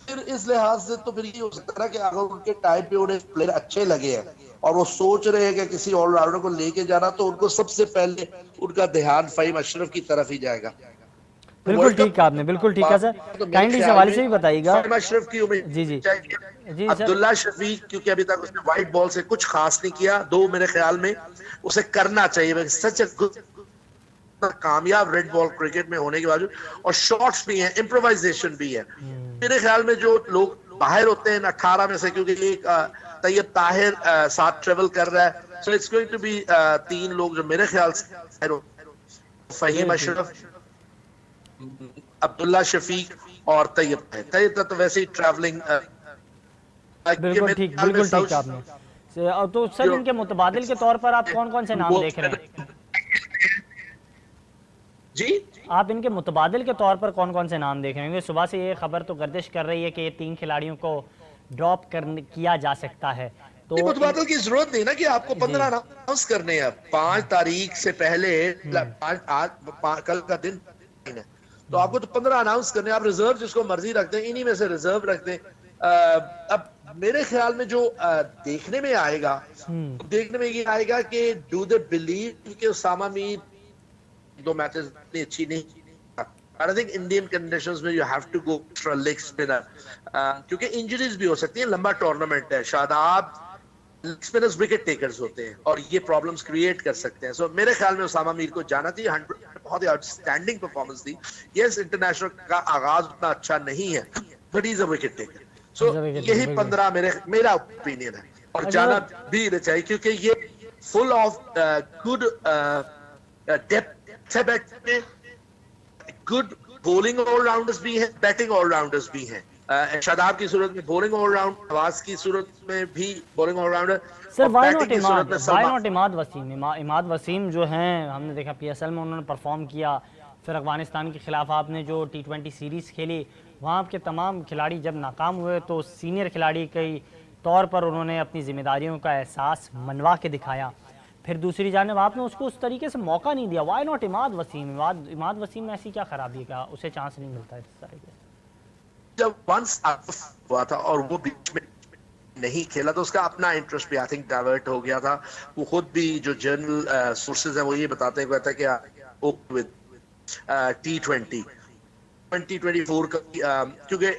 फिर इस लिहाज से तो फिर ये हो सकता है कि अगर उनके टाइम पे उन्हें प्लेयर अच्छे लगे हैं और वो सोच रहे हैं कि किसी ऑलराउंडर को लेके जाना, तो उनको सबसे पहले उनका ध्यान फहीम अशरफ की तरफ ही जाएगा। बिल्कुल वर्ल्ड ठीक कप कहा आपने, बिल्कुल ठीक है सर। तो मेरे काइंडली इस ख्याल हवाले में से भी बताइएगा। फहीम अशरफ की उम्मीद जी जी चाहिए। जी सर। अब्दुल्ला शफीक क्योंकि अभी तक उसने व्हाइट बॉल से कुछ खास नहीं किया, दो मेरे ख्याल में उसे करना चाहिए, सच कामयाब रेड बॉल क्रिकेट में होने के बावजूद, और शॉट्स भी हैं, इम्प्रोवाइजेशन भी है। मेरे ख्याल में जो लोग बाहर होते हैं 18 में से, क्योंकि एक तैयब ताहिर साथ ट्रेवल कर रहा है, so it's going to be 3 लोग जो मेरे ख्याल से, फहीम बिल्कुल अशरफ, अब्दुल्ला शफीक और तैयब ताहिर। तैयब तो वैसे ही ट्रैवलिंग बिल्कुल ठीक, बिल्कुल ठीक कहा आपने। तो सर इनके मुतबादिल के तौर पर आप कौन कौन से नाम देख रहे हैं? जी आप इनके मुतबादिल के तौर पर कौन कौन से नाम देख रहे हैं? सुबह से ये खबर तो गर्दिश कर रही है कि ये 3 खिलाड़ियों को ड्रॉप किया जा सकता है, तो मुतबादल की जरूरत नहीं ना कि आपको जी 15 अनाउंस करने हैं 5 तारीख से पहले। कल का दिन है, तो आपको तो 15 अनाउंस करने, आप रिजर्व जिसको मर्जी रखते हैं, इन्हीं में से रिजर्व रखते हैं। अब मेरे ख्याल में जो देखने में आएगा, देखने में ये आएगा कि डू दे बिलीव कि उसामा मीर 2 मैचेस इतनी अच्छी नहीं। I think Indian conditions में you have to go for a leg spinner, क्योंकि इंजरीज भी हो सकती हैं, लंबा टूर्नामेंट है, Shadab leg spinners wicket takers होते हैं और ये प्रॉब्लम्स क्रिएट कर सकते हैं। सो मेरे ख्याल में उसामा मीर को जाना चाहिए। 100 बहुत ही आउटस्टैंडिंग परफॉर्मेंस थी। यस, इंटरनेशनल का आगाज उतना अच्छा नहीं है, but is a wicket taker. So यही 15 मेरा ओपिनियन है, और जाना भी चाहिए, क्योंकि ये फुल ऑफ गुड डेप्थ है, बैट में गुड बॉलिंग ऑलराउंडर्स भी हैं, बैटिंग ऑलराउंडर्स भी हैं। शादाब की सूरत में बॉलिंग ऑलराउंड, नवाज की सूरत में भी bowling allrounder. Sir why not Imad Wasim? Imad Wasim जो हैं, हमने देखा PSL में उन्होंने परफॉर्म किया, फिर अफगानिस्तान के खिलाफ आपने जो T20 सीरीज़ खेली, वहाँ आपके तमाम खिलाड़ी जब नाकाम हुए तो सीनियर खिलाड़ी के तौर पर उन्होंने अपनी जिम्मेदारियों का एहसास मनवा के दिखाया। फिर दूसरी जानिब आपने उसको उस तरीके से मौका नहीं दिया। Why not Imad Wasim? इमाद वसीम में ऐसी क्या खराबी है, क्या उसे चांस नहीं मिलता है इस तरीके से? जब वंस हुआ था और वो बीच में नहीं खेला, तो उसका अपना इंटरेस्ट भी आई थिंक डाइवर्ट हो गया था। वो खुद भी जो जर्नल सोर्सेज हैं वो ये बताते हैं, कहता है कि विद T20 2024 का, क्योंकि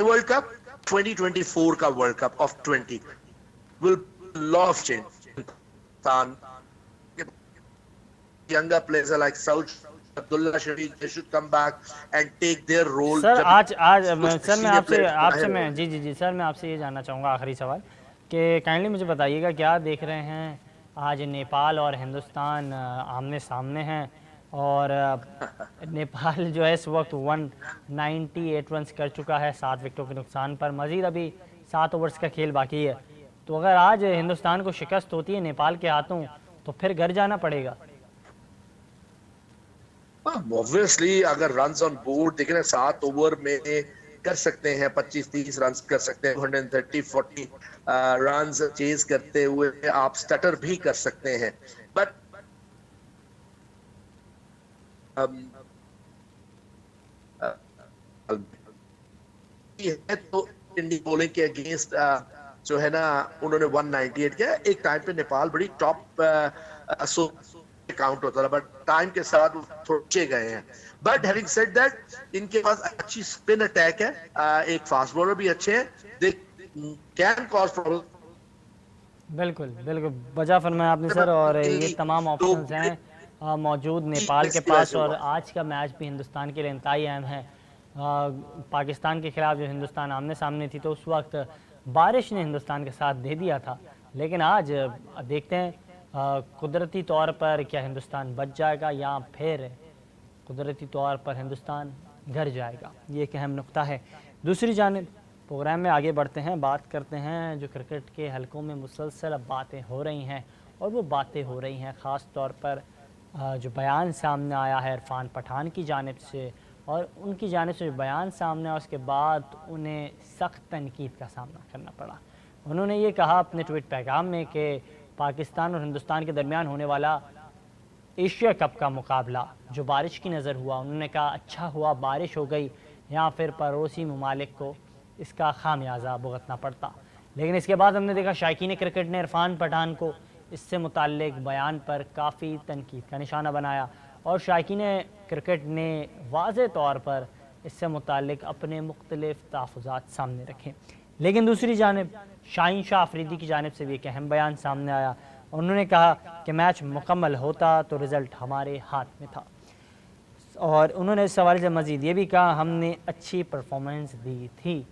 वर्ल्ड कप 2024 का world cup of 20 will lot of change. younger players like Saud, Abdullah Shafiq, they should come back and take their role. Sir आज सर मैं सर मैं आपसे ये जानना चाहूँगा, आखिरी सवाल, कि काइंडली मुझे बताइएगा क्या देख रहे हैं, आज नेपाल और हिंदुस्तान आमने सामने हैं, और नेपाल जो है इस वक्त 198 रन कर चुका है 7 विकेटों के नुकसान पर। मज़ीद अभी 7 ओवर्स का खेल बाकी है, तो अगर आज हिंदुस्तान को शिकस्त होती है नेपाल के हाथों तो फिर घर जाना पड़ेगा। ऑब्वियसली अगर रन्स ऑन बोर्ड देखें, 7 ओवर में कर सकते हैं 25-30 रन कर सकते हैं, 130-40 रन्स चेज करते हुए आप स्टटर भी कर सकते हैं, बट तो इंडियन बॉलिंग के अगेंस्ट जो है ना, उन्होंने 198 किया। एक टाइम पे नेपाल बड़ी टॉप काउंट होता था, बट टाइम के साथ थोड़े गए हैं। बट हैविंग सेड दैट, इनके पास अच्छी स्पिन अटैक है, एक फास्ट बॉलर भी अच्छे हैं, दे कैन कॉज प्रॉब्लम। बिल्कुल बिल्कुल वजह फरमाया आपने सर, और ये तमाम ऑप्शंस हैं मौजूद नेपाल के पास, और आज का मैच भी हिंदुस्तान के लिए इंतहाई अहम है। पाकिस्तान के खिलाफ जो हिंदुस्तान आमने सामने थी तो उस वक्त बारिश ने हिंदुस्तान के साथ दे दिया था, लेकिन आज देखते हैं कुदरती तौर पर क्या हिंदुस्तान बच जाएगा या फिर कुदरती तौर पर हिंदुस्तान घर जाएगा। ये एक अहम नुक्ता है। दूसरी जानिब प्रोग्राम में आगे बढ़ते हैं, बात करते हैं जो क्रिकेट के हलकों में मुसलसल बातें हो रही हैं, और वो बातें हो रही हैं ख़ास तौर पर जो बयान सामने आया है इरफान पठान की जानिब से, और उनकी जानिब से जो बयान सामने आया उसके बाद उन्हें सख्त तनकीद का सामना करना पड़ा। उन्होंने ये कहा अपने ट्वीट पैगाम में कि पाकिस्तान और हिंदुस्तान के दरमियान होने वाला एशिया कप का मुकाबला जो बारिश की नज़र हुआ, उन्होंने कहा अच्छा हुआ बारिश हो गई या फिर पड़ोसी ममालिक को इसका खामियाजा भुगतना पड़ता। लेकिन इसके बाद हमने देखा शायकीन क्रिकेट ने इरफान पठान को इससे मुताल्लिक बयान पर काफ़ी तनकीद का निशाना बनाया और शायकीन क्रिकेट ने वाज़े तौर पर इससे मुताल्लिक अपने मुख्तलिफ तहफ़्फ़ुज़ात सामने रखे। लेकिन दूसरी जानिब शाहीन शाह अफरीदी की जानिब से भी एक अहम बयान सामने आया। उन्होंने कहा कि मैच मुकम्मल होता तो रिज़ल्ट हमारे हाथ में था, और उन्होंने इस सवाल से मज़ीद ये भी कहा हमने अच्छी परफॉर्मेंस दी थी।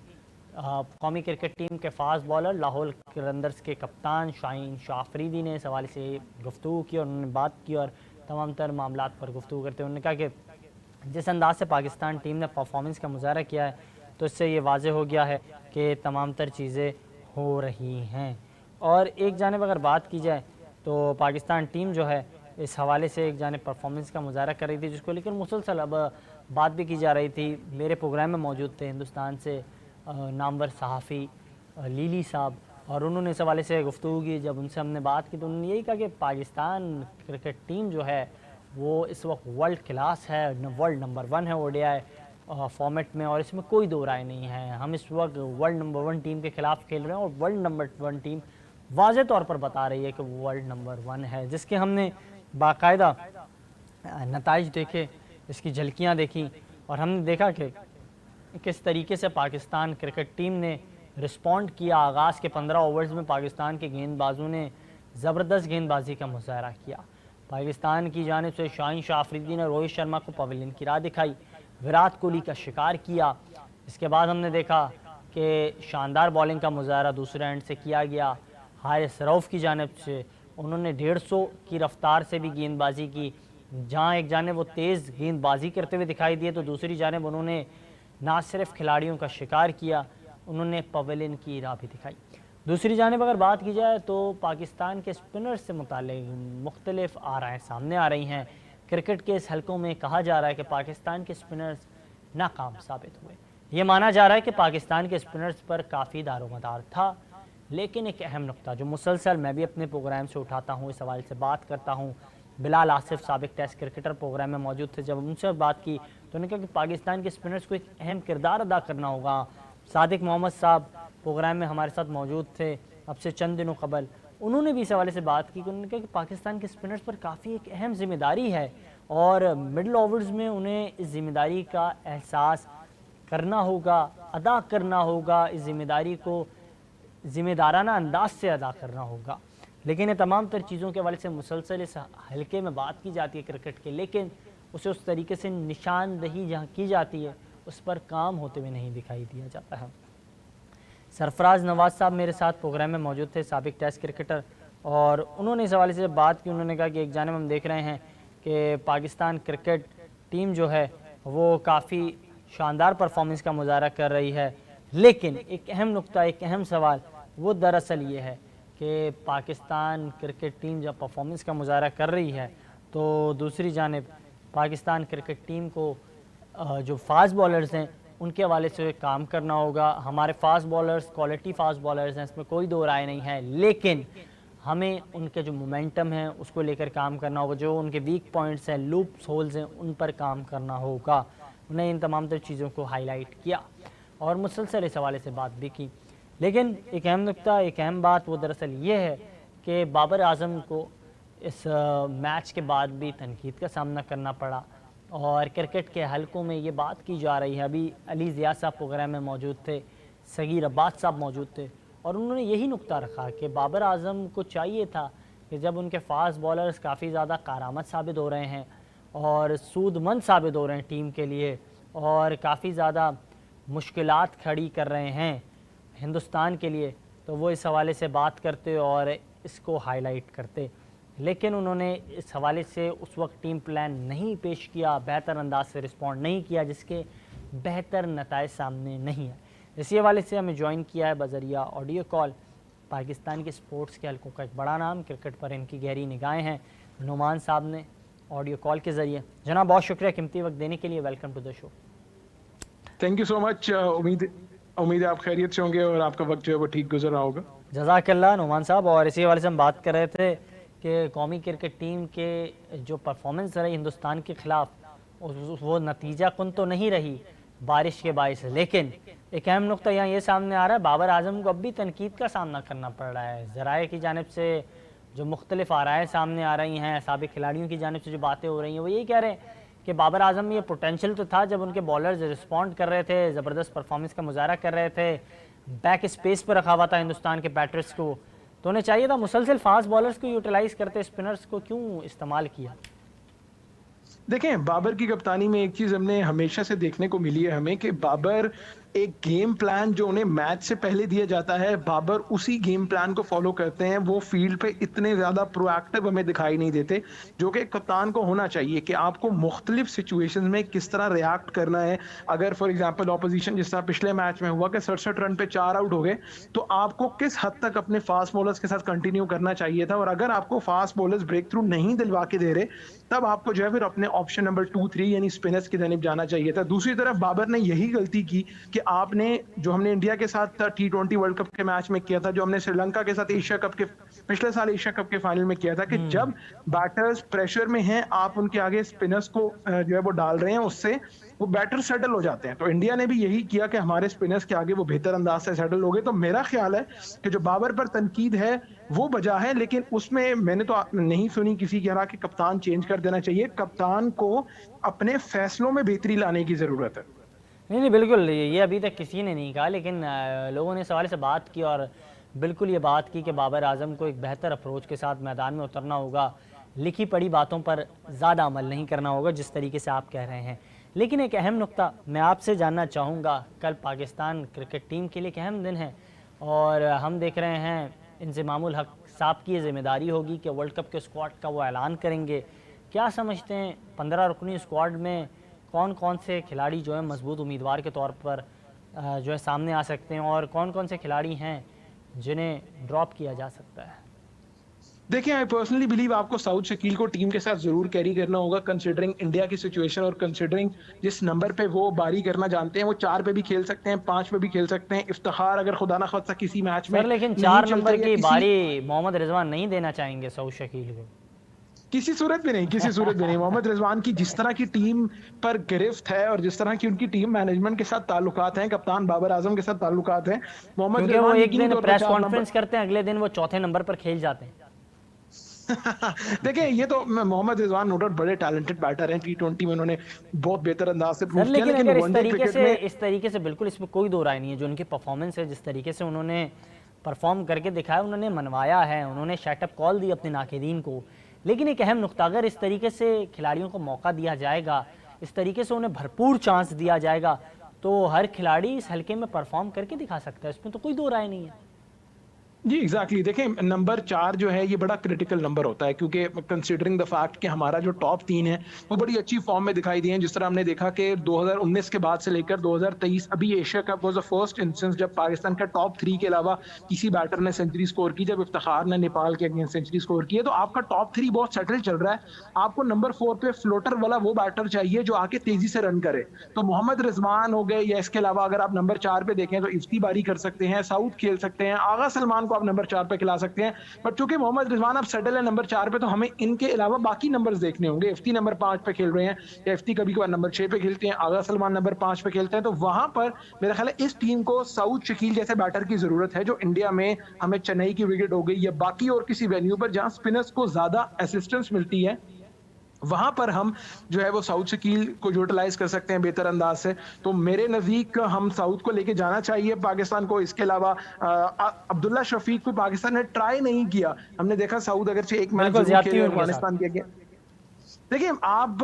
कौमी क्रिकेट टीम के फास्ट बॉलर लाहौर किलंदर्स के कप्तान शाहीन शाह अफरीदी ने इस हवाले से गुफ्तगू की और उन्होंने बात की और तमाम तर मामलात पर गुफ्तगू करते उन्होंने कहा कि जिस अंदाज से पाकिस्तान टीम ने परफॉर्मेंस का मुजाहरा किया है तो इससे ये वाज़े हो गया है कि तमाम तर चीज़ें हो रही हैं। और एक जानिब अगर बात की जाए तो पाकिस्तान टीम जो है इस हवाले से एक जानिब परफॉर्मेंस का मुजाहरा कर रही थी, जिसको लेकर मुसलसल अब बात भी की जा रही थी। मेरे प्रोग्राम में मौजूद थे हिंदुस्तान से नामवर सहाफ़ी लीली साहब, और उन्होंने इस हवाले से गुफ्तगू की। जब उनसे हमने बात की तो उन्होंने यही कहा कि पाकिस्तान क्रिकेट टीम जो है वो इस वक्त वर्ल्ड क्लास है, वर्ल्ड नंबर 1 है ओडीआई फॉर्मेट में, और इसमें कोई दो राय नहीं है। हम इस वक्त वर्ल्ड नंबर 1 टीम के खिलाफ खेल रहे हैं और वर्ल्ड नंबर 1 टीम वाज़े तौर पर बता रही है कि वो वर्ल्ड नंबर 1 है, जिसके हमने बाकायदा नताइज देखे, इसकी झलकियाँ देखी, और हमने देखा कि किस तरीके से पाकिस्तान क्रिकेट टीम ने रिस्पॉन्ड किया। आगाज़ के 15 ओवर्स में पाकिस्तान के गेंदबाजों ने ज़बरदस्त गेंदबाजी का मुजाहरा किया। पाकिस्तान की जानिब से शाहीन शाह अफरीदी ने रोहित शर्मा को पवेलियन की राह दिखाई, विराट कोहली का शिकार किया। इसके बाद हमने देखा कि शानदार बॉलिंग का मुजाहरा दूसरे एंड से किया गया हारिस रऊफ़ की जानिब से। उन्होंने 150 की रफ्तार से भी गेंदबाजी की, जहां एक जानिब वो तेज़ गेंदबाजी करते हुए दिखाई दिए तो दूसरी जानिब उन्होंने ना सिर्फ खिलाड़ियों का शिकार किया, उन्होंने पवेलियन की राह भी दिखाई। दूसरी जानिब अगर बात की जाए तो पाकिस्तान के स्पिनर्स से मुताल्लिक़ मुख्तलिफ आराएँ सामने आ रही हैं। क्रिकेट के इस हलकों में कहा जा रहा है कि पाकिस्तान के स्पिनर्स नाकाम साबित हुए। ये माना जा रहा है कि पाकिस्तान के स्पिनर्स पर काफ़ी दारोमदार था, लेकिन एक अहम नुक्ता जो मुसलसल मैं भी अपने प्रोग्राम से उठाता हूँ, इस हवाले से बात करता हूँ। बिलाल आसिफ साबिक टेस्ट क्रिकेटर प्रोग्राम में मौजूद थे, जब उनसे बात की तो उन्होंने कहा कि पाकिस्तान के स्पिनर्स को एक अहम किरदार अदा करना होगा। सादिक मोहम्मद साहब प्रोग्राम में हमारे साथ मौजूद थे अब से चंद दिनों कबल, उन्होंने भी इस हवाले से बात की। उन्होंने कहा कि पाकिस्तान के स्पिनर्स पर काफ़ी एक अहम जिम्मेदारी है और मिडल ओवर्स में उन्हें इस जिम्मेदारी का एहसास करना होगा, अदा करना होगा, इस जिम्मेदारी को ज़िम्मेदाराना अंदाज से अदा करना होगा। लेकिन ये तमाम तर चीज़ों के हवाले से मुसलसल इस हल्के में बात की जाती है क्रिकेट के, लेकिन उसे उस तरीके से निशानदही जहाँ की जाती है उस पर काम होते हुए नहीं दिखाई दिया जाता है। सरफराज नवाज़ साहब मेरे साथ प्रोग्राम में मौजूद थे, साबिक टेस्ट क्रिकेटर, और उन्होंने इस हवाले से बात की। उन्होंने कहा कि एक जानिब हम देख रहे हैं कि पाकिस्तान क्रिकेट टीम जो है वो काफ़ी शानदार परफॉर्मेंस का मुजाहरा कर रही है, लेकिन एक अहम नुक्ता, एक अहम सवाल वो दरअसल ये है कि पाकिस्तान क्रिकेट टीम जब परफॉर्मेंस का मुजाहरा कर रही है तो दूसरी जानिब पाकिस्तान क्रिकेट टीम को जो फास्ट बॉलर्स हैं उनके हवाले से काम करना होगा। हमारे fast bowlers quality fast bowlers हैं, इसमें कोई दो राय नहीं है, लेकिन हमें उनके जो मोमेंटम है उसको लेकर काम करना होगा, जो उनके वीक पॉइंट्स हैं, लूप्स होल्स हैं, उन पर काम करना होगा। उन्हें इन तमाम तर चीज़ों को हाईलाइट किया और मुसलसल इस हवाले से बात भी की। लेकिन एक अहम नुक्ता, एक अहम बात वो दरअसल ये है कि बाबर आजम को इस मैच के बाद भी तनकीद का सामना करना पड़ा और क्रिकेट के हलकों में ये बात की जा रही है। अभी अली ज़िया साहब प्रोग्राम में मौजूद थे, सगीर अब्बास साहब मौजूद थे, और उन्होंने यही नुक्ता रखा कि बाबर आजम को चाहिए था कि जब उनके फास्ट बॉलर्स काफ़ी ज़्यादा कारामद साबित हो रहे हैं और सूदमंद साबित हो रहे हैं टीम के लिए और काफ़ी ज़्यादा मुश्किलात खड़ी कर रहे हैं हिंदुस्तान के लिए, तो वो इस हवाले से बात करते और इसको हाईलाइट करते। लेकिन उन्होंने इस हवाले से उस वक्त टीम प्लान नहीं पेश किया, बेहतर अंदाज से रिस्पॉन्ड नहीं किया, जिसके बेहतर नताइज सामने नहीं है। इसी हवाले से हमें ज्वाइन किया है बज़रिया ऑडियो कॉल पाकिस्तान के स्पोर्ट्स के हलकों का एक बड़ा नाम, क्रिकेट पर इनकी गहरी निगाहें हैं, नुमान साहब ने, ऑडियो कॉल के ज़रिए। जनाब बहुत शुक्रिया कीमती वक्त देने के लिए, welcome to the show. Thank you so much. उम्मीद है आप खैरियत से होंगे और आपका वक्त जो है वो ठीक गुजर रहा होगा। जज़ाकल्लाह नुमान साहब। और इसी हवाले से हम बात कर रहे थे कि कौमी क्रिकेट टीम के जो परफॉर्मेंस रही हिंदुस्तान के ख़िलाफ़, वो नतीजा कुन तो नहीं रही बारिश के बायस, लेकिन एक अहम नुक्ता यहाँ ये सामने आ रहा है, बाबर आजम को अब भी तनकीद का सामना करना पड़ रहा है। ज़राए की जानिब से जो मुख्तलिफ आराएँ सामने आ रही हैं, साबिक़ खिलाड़ियों की जानिब से जो बातें हो रही हैं, वो यही कह रहे हैं कि बाबर आजम में ये पोटेंशियल तो था जब उनके बॉलर्स रिस्पॉन्ड कर रहे थे, ज़बरदस्त परफॉर्मेंस का मुजाहरा कर रहे थे, बैक स्पेस पर रखा हुआ था हिंदुस्तान के बैटर्स को, तो उन्हें चाहिए था मुसलसल फास्ट बॉलर्स को यूटिलाइज़ करते, स्पिनर्स को क्यों इस्तेमाल किया? देखें, बाबर की कप्तानी में एक चीज़ हमने हमेशा से देखने को मिली है हमें कि बाबर एक गेम प्लान जो उन्हें मैच से पहले दिया जाता है, बाबर उसी गेम प्लान को फॉलो करते हैं। वो फील्ड पे इतने ज़्यादा प्रोएक्टिव हमें दिखाई नहीं देते, जो कि कप्तान को होना चाहिए कि आपको मुख्तलिफ सिचुएशंस में किस तरह रिएक्ट करना है। अगर फॉर एग्जांपल ऑपोजिशन जिस तरह पिछले मैच में हुआ कि 67 रन पे 4 आउट हो गए, तो आपको किस हद तक अपने फास्ट बॉलर्स के साथ कंटिन्यू करना चाहिए था। और अगर आपको फास्ट बॉलर्स ब्रेक थ्रू नहीं दिलवा के दे रहे, तब आपको जो है फिर अपने ऑप्शन नंबर 2-3 यानी स्पिनर्स की जानिब जाना चाहिए था। दूसरी तरफ बाबर ने यही गलती की कि आपने जो हमने इंडिया के साथ T20 वर्ल्ड कप के मैच में किया था, जो हमने श्रीलंका के साथ एशिया कप के पिछले साल एशिया कप के फाइनल में किया था, कि जब बैटर्स प्रेशर में हैं, आप उनके आगे स्पिनर्स को जो है वो डाल रहे हैं, उससे वो बैटर सेटल हो जाते हैं। तो इंडिया ने भी यही किया कि हमारे स्पिनर्स के आगे वो बेहतर अंदाज से सेटल हो गए। तो मेरा ख्याल है कि जो बाबर पर तनकीद है वो वजह है, लेकिन उसमें मैंने तो नहीं सुनी किसी कह रहा कि कप्तान चेंज कर देना चाहिए। कप्तान को अपने फैसलों में बेहतरी लाने की जरूरत है। नहीं बिल्कुल, ये अभी तक किसी ने नहीं कहा, लेकिन लोगों ने सवाल से बात की और बिल्कुल ये बात की कि बाबर आजम को एक बेहतर अप्रोच के साथ मैदान में उतरना होगा, लिखी पढ़ी बातों पर ज़्यादा अमल नहीं करना होगा जिस तरीके से आप कह रहे हैं। लेकिन एक अहम नुक्ता मैं आपसे जानना चाहूँगा, कल पाकिस्तान क्रिकेट टीम के लिए एक अहम दिन है और हम देख रहे हैं इंज़मामुल हक साहब की ये जिम्मेदारी होगी कि वर्ल्ड कप के स्क्वाड का वो ऐलान करेंगे। क्या समझते हैं 15 रुकनी स्क्वाड में कौन कौन से खिलाड़ी जो है मजबूत उम्मीदवार के तौर पर जो है सामने आ सकते हैं और कौन कौन से खिलाड़ी हैं जिन्हें ड्रॉप किया जा सकता है? देखिए, आई पर्सनली बिलीव आपको साउथ शकील को टीम के साथ जरूर कैरी करना होगा, कंसिडरिंग इंडिया की सिचुएशन और कंसिडरिंग जिस नंबर पे वो बारी करना जानते हैं। वो 4 पे भी खेल सकते हैं, 5 पे भी खेल सकते हैं। इफ्तिखार अगर खुदा ना खास्ता किसी मैच में, लेकिन 4 नंबर की बारी मोहम्मद रिजवान नहीं देना चाहेंगे साउथ शकील को, किसी सूरत में नहीं, किसी सूरत में नहीं। मोहम्मद रिजवान की जिस तरह की टीम पर गिरफ्त है और जिस तरह की उनकी टीम मैनेजमेंट के साथ ताल्लुकात हैं, कप्तान बाबर आजम के साथ ताल्लुकात हैं, मोहम्मद रिजवान वो एक दिन प्रेस कॉन्फ्रेंस करते हैं, अगले दिन वो चौथे नंबर पर खेल जाते हैं। देखिए, ये तो मोहम्मद रिजवान नो डाउट बड़े टैलेंटेड बैटर हैं, T20 में उन्होंने बहुत बेहतर अंदाज से प्रूव किया, लेकिन इस तरीके से बिल्कुल इसमें कोई दो राय नहीं है। जो उनकी परफॉर्मेंस है, जिस तरीके से उन्होंने परफॉर्म करके दिखाया, उन्होंने मनवाया है, उन्होंने शटअप कॉल दी अपने नाक़िदीन को। लेकिन एक अहम नुक्ता, अगर इस तरीके से खिलाड़ियों को मौका दिया जाएगा, इस तरीके से उन्हें भरपूर चांस दिया जाएगा, तो हर खिलाड़ी इस हल्के में परफॉर्म करके दिखा सकता है, इसमें तो कोई दो राय नहीं है। जी एग्जैक्टली। देखें, नंबर 4 जो है ये बड़ा क्रिटिकल नंबर होता है, क्योंकि कंसीडरिंग द फैक्ट कि हमारा जो टॉप 3 है वो बड़ी अच्छी फॉर्म में दिखाई दिए हैं। जिस तरह हमने देखा कि 2019 के बाद से लेकर 2023 अभी Asia cup was the first instance जब पाकिस्तान का टॉप 3 के अलावा किसी बैटर ने सेंचुरी स्कोर की, जब इफ्तिखार ने नेपाल के अगेंस्ट सेंचुरी स्कोर की है। तो आपका टॉप 3 बहुत सेटल चल रहा है। आपको नंबर 4 पे फ्लोटर वाला वो बैटर चाहिए जो आके तेजी से रन करे। तो मोहम्मद रिजवान हो गए, या इसके अलावा अगर आप नंबर 4 पे देखें तो इफ्ती बारी कर सकते हैं, साउथ खेल सकते हैं, आगा सलमान को आप नंबर 4 पे खिला सकते हैं। बट चूंकि मोहम्मद रिजवान अब सेटल है नंबर 4 पे, तो हमें इनके अलावा बाकी नंबर्स देखने होंगे। इफ्ती नंबर 5 पे खेल रहे हैं, या इफ्ती कभी कभार नंबर 6 पे खेलते हैं, आगा सलमान नंबर 5 पे खेलते हैं। तो वहां पर मेरा ख्याल है इस टीम को साउथ शकील जैसे बैटर की जरूरत है, जो इंडिया में हमें चेन्नई की विकेट हो गई या बाकी और किसी वेन्यू पर जहां स्पिनर्स को ज्यादा असिस्टेंस मिलती है, वहां पर हम जो है वो साउथ शकील को यूटिलाइज कर सकते हैं बेहतर अंदाज से। तो मेरे नजदीक हम साउथ को लेके जाना चाहिए पाकिस्तान को। इसके अलावा अब्दुल्ला शफीक को पाकिस्तान ने ट्राई नहीं किया। हमने देखा साउथ अगर एक मैच अफगानिस्तान के, देखिए आप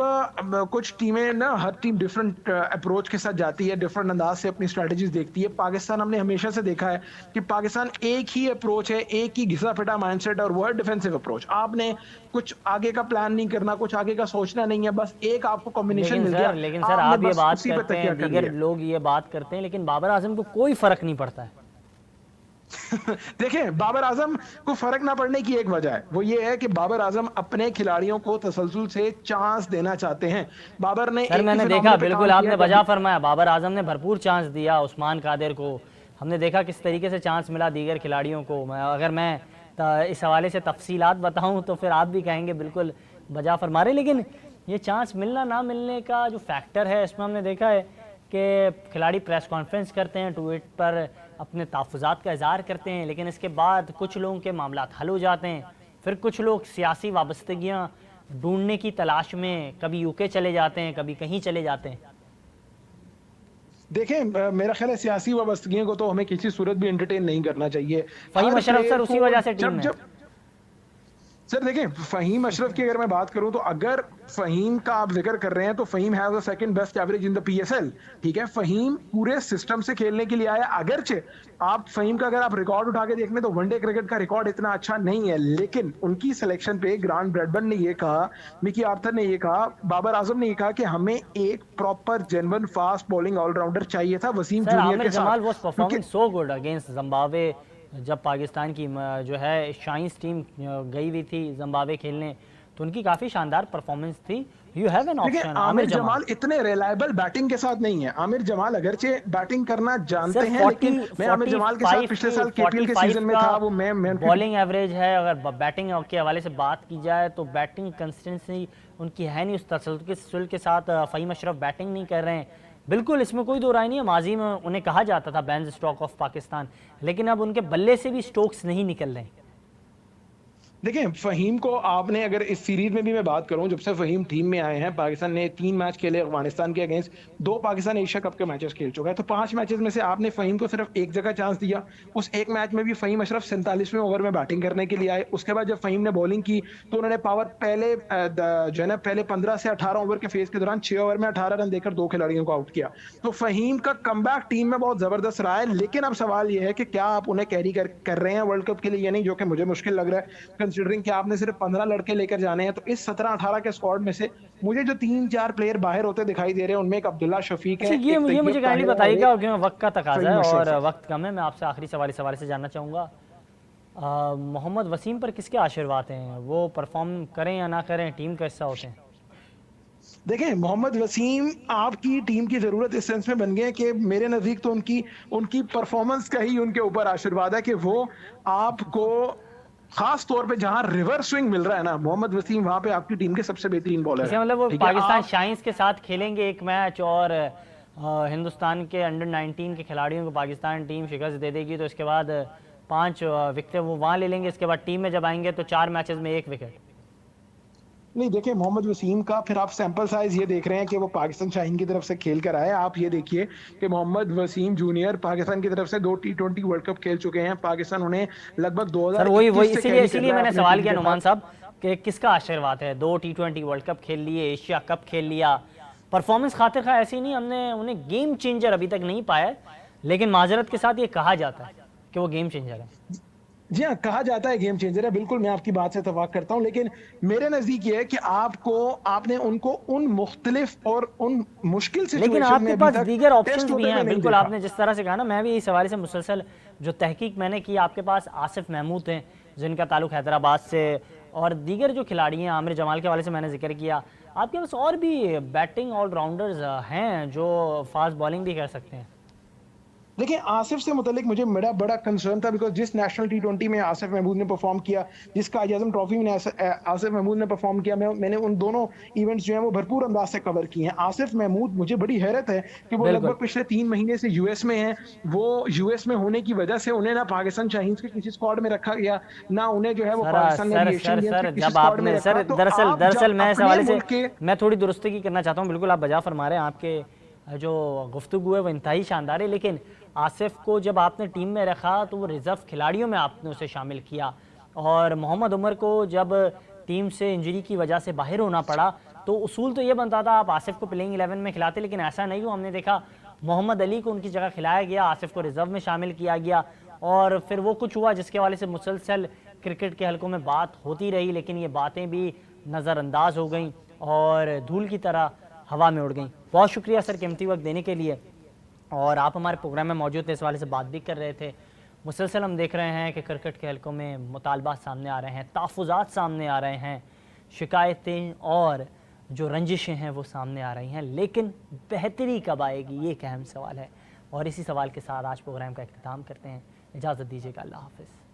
कुछ टीमें ना, हर टीम डिफरेंट अप्रोच के साथ जाती है, डिफरेंट अंदाज से अपनी स्ट्रेटजीज देखती है। पाकिस्तान हमने हमेशा से देखा है कि पाकिस्तान एक ही अप्रोच है, एक ही घिसा पिटा माइंडसेट, और वो है डिफेंसिव अप्रोच। आपने कुछ आगे का प्लान नहीं करना, कुछ आगे का सोचना नहीं है, बस एक आपको कॉम्बिनेशन मिल गया। लेकिन सर आप ये बात करते हैं, दीगर लोग ये बात करते हैं, लेकिन बाबर आजम को कोई फर्क नहीं पड़ता है। देखिए, बाबर आजम को फर्क ना पड़ने की एक वजह है, वो ये है कि बाबर आजम अपने खिलाड़ियों को तसलसल से चांस देना चाहते हैं। बाबर ने सर एक ही मैंने देखा, फिनोमेनन पे बिल्कुल काम आपने किया बजा फरमाया, बाबर आजम ने भरपूर चांस दिया उस्मान कादिर को। हमने देखा किस तरीके से चांस मिला दीगर खिलाड़ियों को। अगर मैं इस हवाले से तफसीलात बताऊं तो फिर आप भी कहेंगे बिल्कुल बजा फरमा रहे। लेकिन ये चांस मिलना ना मिलने का जो फैक्टर है, इसमें हमने देखा है कि खिलाड़ी प्रेस कॉन्फ्रेंस करते हैं, ट्वीट पर अपने तहफ़्फ़ुज़ात का इज़हार करते हैं, लेकिन इसके बाद कुछ लोगों के मामलात हल हो जाते हैं। फिर कुछ लोग सियासी वाबस्तगियाँ ढूंढने की तलाश में कभी यूके चले जाते हैं, कभी कहीं चले जाते हैं। देखें, मेरा ख्याल है सियासी वाबस्तगियों को तो हमें किसी सूरत भी एंटरटेन नहीं करना चाहिए। फ़हीम हर अशरफ प्लेयर सर उसी को वजह से टीम में। सर देखें, फ़हीम अशरफ की अगर मैं बात करूं तो अगर फ़हीम का आप जिक्र कर रहे हैं तो Faheem has the second best average in the PSL. ठीक है, फ़हीम पूरे सिस्टम से खेलने के लिए आया। अगरचे आप फ़हीम का अगर आप रिकॉर्ड उठा के देख लें तो वनडे क्रिकेट का रिकॉर्ड इतना अच्छा नहीं है, लेकिन उनकी सिलेक्शन पे ग्रांट ब्रैडबर्न ने ये कहा, मिकी आर्थर ने ये कहा, बाबर आजम ने ये कहा कि हमें एक proper genuine fast bowling allrounder चाहिए था वसीम सर जूनियर आमिर के जमाल साथ, वाज क्योंकि performing so good against Zimbabwe. जब पाकिस्तान की जो है शाइन्स टीम गई हुई थी जिम्बाब्वे खेलने, तो उनकी काफ़ी शानदार परफॉर्मेंस थी। यू हैव एन देखिए, ऑप्शन आमिर जमाल इतने रिलायबल बैटिंग के साथ नहीं है। आमिर जमाल अगरचे बैटिंग करना जानते सर हैं, लेकिन मैं आमिर जमाल के साथ पिछले साल केपीएल के सीजन में था, वो मैं बॉलिंग एवरेज है। अगर बैटिंग के हवाले से बात की जाए तो बैटिंग कंसिस्टेंसी उनकी है नहीं, उस तसल्सल के साथ फ़हीम अशरफ बैटिंग नहीं कर रहे हैं। बिल्कुल, इसमें कोई दो राय नहीं है। माजी में उन्हें कहा जाता था बेंच स्टॉक ऑफ पाकिस्तान, लेकिन अब उनके बल्ले से भी स्ट्रोक्स नहीं निकल रहे हैं। देखिए, फ़हीम को आपने अगर इस सीरीज में भी मैं बात करूं, जब से फ़हीम टीम में आए हैं, पाकिस्तान ने 3 मैच खेले अफगानिस्तान के अगेंस्ट, 2 पाकिस्तान एशिया कप के मैचेस खेल चुका है, तो 5 मैचेस में से आपने फ़हीम को सिर्फ एक जगह चांस दिया। उस एक मैच में भी फ़हीम अशरफ 47वें ओवर में बैटिंग करने के लिए आए। उसके बाद जब फ़हीम ने बॉलिंग की तो उन्होंने पावर पहले जो है ना, पहले 15 से 18 ओवर के फेज के दौरान 6 ओवर में 18 रन देकर 2 खिलाड़ियों को आउट किया। तो फ़हीम का कमबैक टीम में बहुत जबरदस्त रहा है, लेकिन अब सवाल यह है कि क्या आप उन्हें कैरी कर रहे हैं वर्ल्ड कप के लिए या नहीं, जो कि मुझे मुश्किल लग रहा है, कंसिडरिंग कि आपने 15 लड़के लेकर जाने हैं। तो इस 17-18 के स्क्वाड में से मुझे जो 3-4 प्लेयर बाहर होते दिखाई दे रहे हैं, उनमें एक अब्दुल्ला शफीक है, अच्छा, ये एक मुझे तैयब काइंडली ताहिर बताइएगा और क्योंकि वक्त का तकाजा है फ़हीम और अशरफ है। वक्त कम है। मैं आपसे आखिरी सवाल से जानना चाहूँगा, मोहम्मद वसीम पर किसके आशीर्वाद हैं? वो परफॉर्म करें या ना करें, टीम का हिस्सा होते हैं? देखें, मोहम्मद वसीम आपकी टीम की जरूरत इस सेंस में बन गए कि मेरे नजदीक तो उनकी उनकी परफॉर्मेंस का ही उनके ऊपर आशीर्वाद है कि वो आपको खास तौर पे जहां रिवर्स स्विंग मिल रहा है ना, मोहम्मद वसीम वहां पे आपकी टीम के सबसे बेहतरीन बॉलर इसका है। मतलब वो ठीक है, पाकिस्तान आप शाइन्स के साथ खेलेंगे एक मैच और हिंदुस्तान के अंडर 19 के खिलाड़ियों को पाकिस्तान टीम शिकस्त दे देगी, तो इसके बाद 5 विकेटें वो वहाँ ले लेंगे। इसके बाद टीम में जब आएंगे तो 4 मैचेस में 1 विकेट। नहीं, देखिए, मोहम्मद वसीम का फिर आप सैंपल साइज ये देख रहे हैं कि वो पाकिस्तान शाहीन की तरफ से खेल कर आए। आप ये देखिए कि मोहम्मद वसीम जूनियर पाकिस्तान की तरफ से 2 T20 वर्ल्ड कप खेल चुके हैं। पाकिस्तान उन्हें लगभग सर वही 2021 से कैरी कर इसीलिए रहा है मैंने अपनी सवाल टीम किया के नुमान साथ। साहब कि किसका आशीर्वाद है। 2 T20 वर्ल्ड कप खेल लिए, एशिया कप खेल लिया, परफॉर्मेंस खातिर खा ऐसी नहीं, हमने उन्हें गेम चेंजर अभी तक नहीं पाया, लेकिन माजरत के साथ ये कहा जाता है कि वो गेम चेंजर है। जी हाँ, कहा जाता है गेम चेंजर है, बिल्कुल मैं आपकी बात से इत्तेफाक करता हूं, लेकिन मेरे नजदीक ये है कि आपने उनको उन मुख्तलिफ और उन मुश्किल लेकिन सिचुएशन में आपके अभी पास तक दीगर टेस्ट ऑप्शंस भी होते हैं। हुए नहीं बिल्कुल, देखा। आपने जिस तरह से कहा ना, मैं भी इस हवाले से मुसलसल जो तहकीक मैंने की, आपके पास आसिफ महमूद हैं जिनका ताल्लुक हैदराबाद से, और दीगर जो खिलाड़ी हैं, आमिर जमाल के हवाले से मैंने जिक्र किया। आपके पास और भी बैटिंग ऑलराउंडर्स हैं जो फास्ट बॉलिंग भी कर सकते हैं। देखिए, आसिफ से मुतालिक मुझे मेरा बड़ा कंसर्न था, बिकॉज जिस नेशनल T20 में आसिफ महमूद ने परफॉर्म किया, जिस कायद आज़म ट्रॉफी में आसिफ महमूद ने परफॉर्म किया, मैंने उन दोनों इवेंट्स जो हैं वो भरपूर अंदाज से कवर किए हैं। आसिफ महमूद, मुझे बड़ी हैरत है कि वो बिल्कुल। लगभग पिछले 3 महीने से यूएस में हैं। वो यूएस में होने की वजह से उन्हें ना पाकिस्तान शाहीन्स के किसी स्क्वाड में रखा गया, ना उन्हें जो है वो पाकिस्तान ने सर अभी सर एशियन गेम्स सर के किसी जब स्क्वाड में आपने रखा। सर तो दरअसल आप दरअसल जब मैं इस अपने हवाले से मुल्क के मैं थोड़ी दुरुस्ती करना चाहता हूँ। बिल्कुल आप बजा फरमा रहे हैं, आपके जो गुफ्तगू है वो इंतहाई शानदार है, लेकिन आसिफ को जब आपने टीम में रखा तो वो रिज़र्व खिलाड़ियों में आपने उसे शामिल किया, और मोहम्मद उमर को जब टीम से इंजरी की वजह से बाहर होना पड़ा तो उसूल तो ये बनता था आप आसिफ को प्लेइंग 11 में खिलाते, लेकिन ऐसा नहीं हुआ। हमने देखा मोहम्मद अली को उनकी जगह खिलाया गया, आसिफ को रिज़र्व में शामिल किया गया, और फिर वो कुछ हुआ जिसके हवाले से मुसलसल क्रिकेट के हलकों में बात होती रही, लेकिन ये बातें भी नज़रअंदाज हो गई और धूल की तरह हवा में उड़ गई। बहुत शुक्रिया सर कीमती वक्त देने के लिए, और आप हमारे प्रोग्राम में मौजूद थे, इस वाले से बात भी कर रहे थे। मुसलसल हम देख रहे हैं कि क्रिकेट के हलकों में मुतालबात सामने आ रहे हैं, तहफ़्फ़ुज़ात सामने आ रहे हैं, शिकायतें और जो रंजिशें हैं वो सामने आ रही हैं, लेकिन बेहतरी कब आएगी, ये एक अहम सवाल है। और इसी सवाल के साथ आज प्रोग्राम का इख्तिताम करते हैं। इजाज़त दीजिएगा, अल्लाह हाफ़िज़।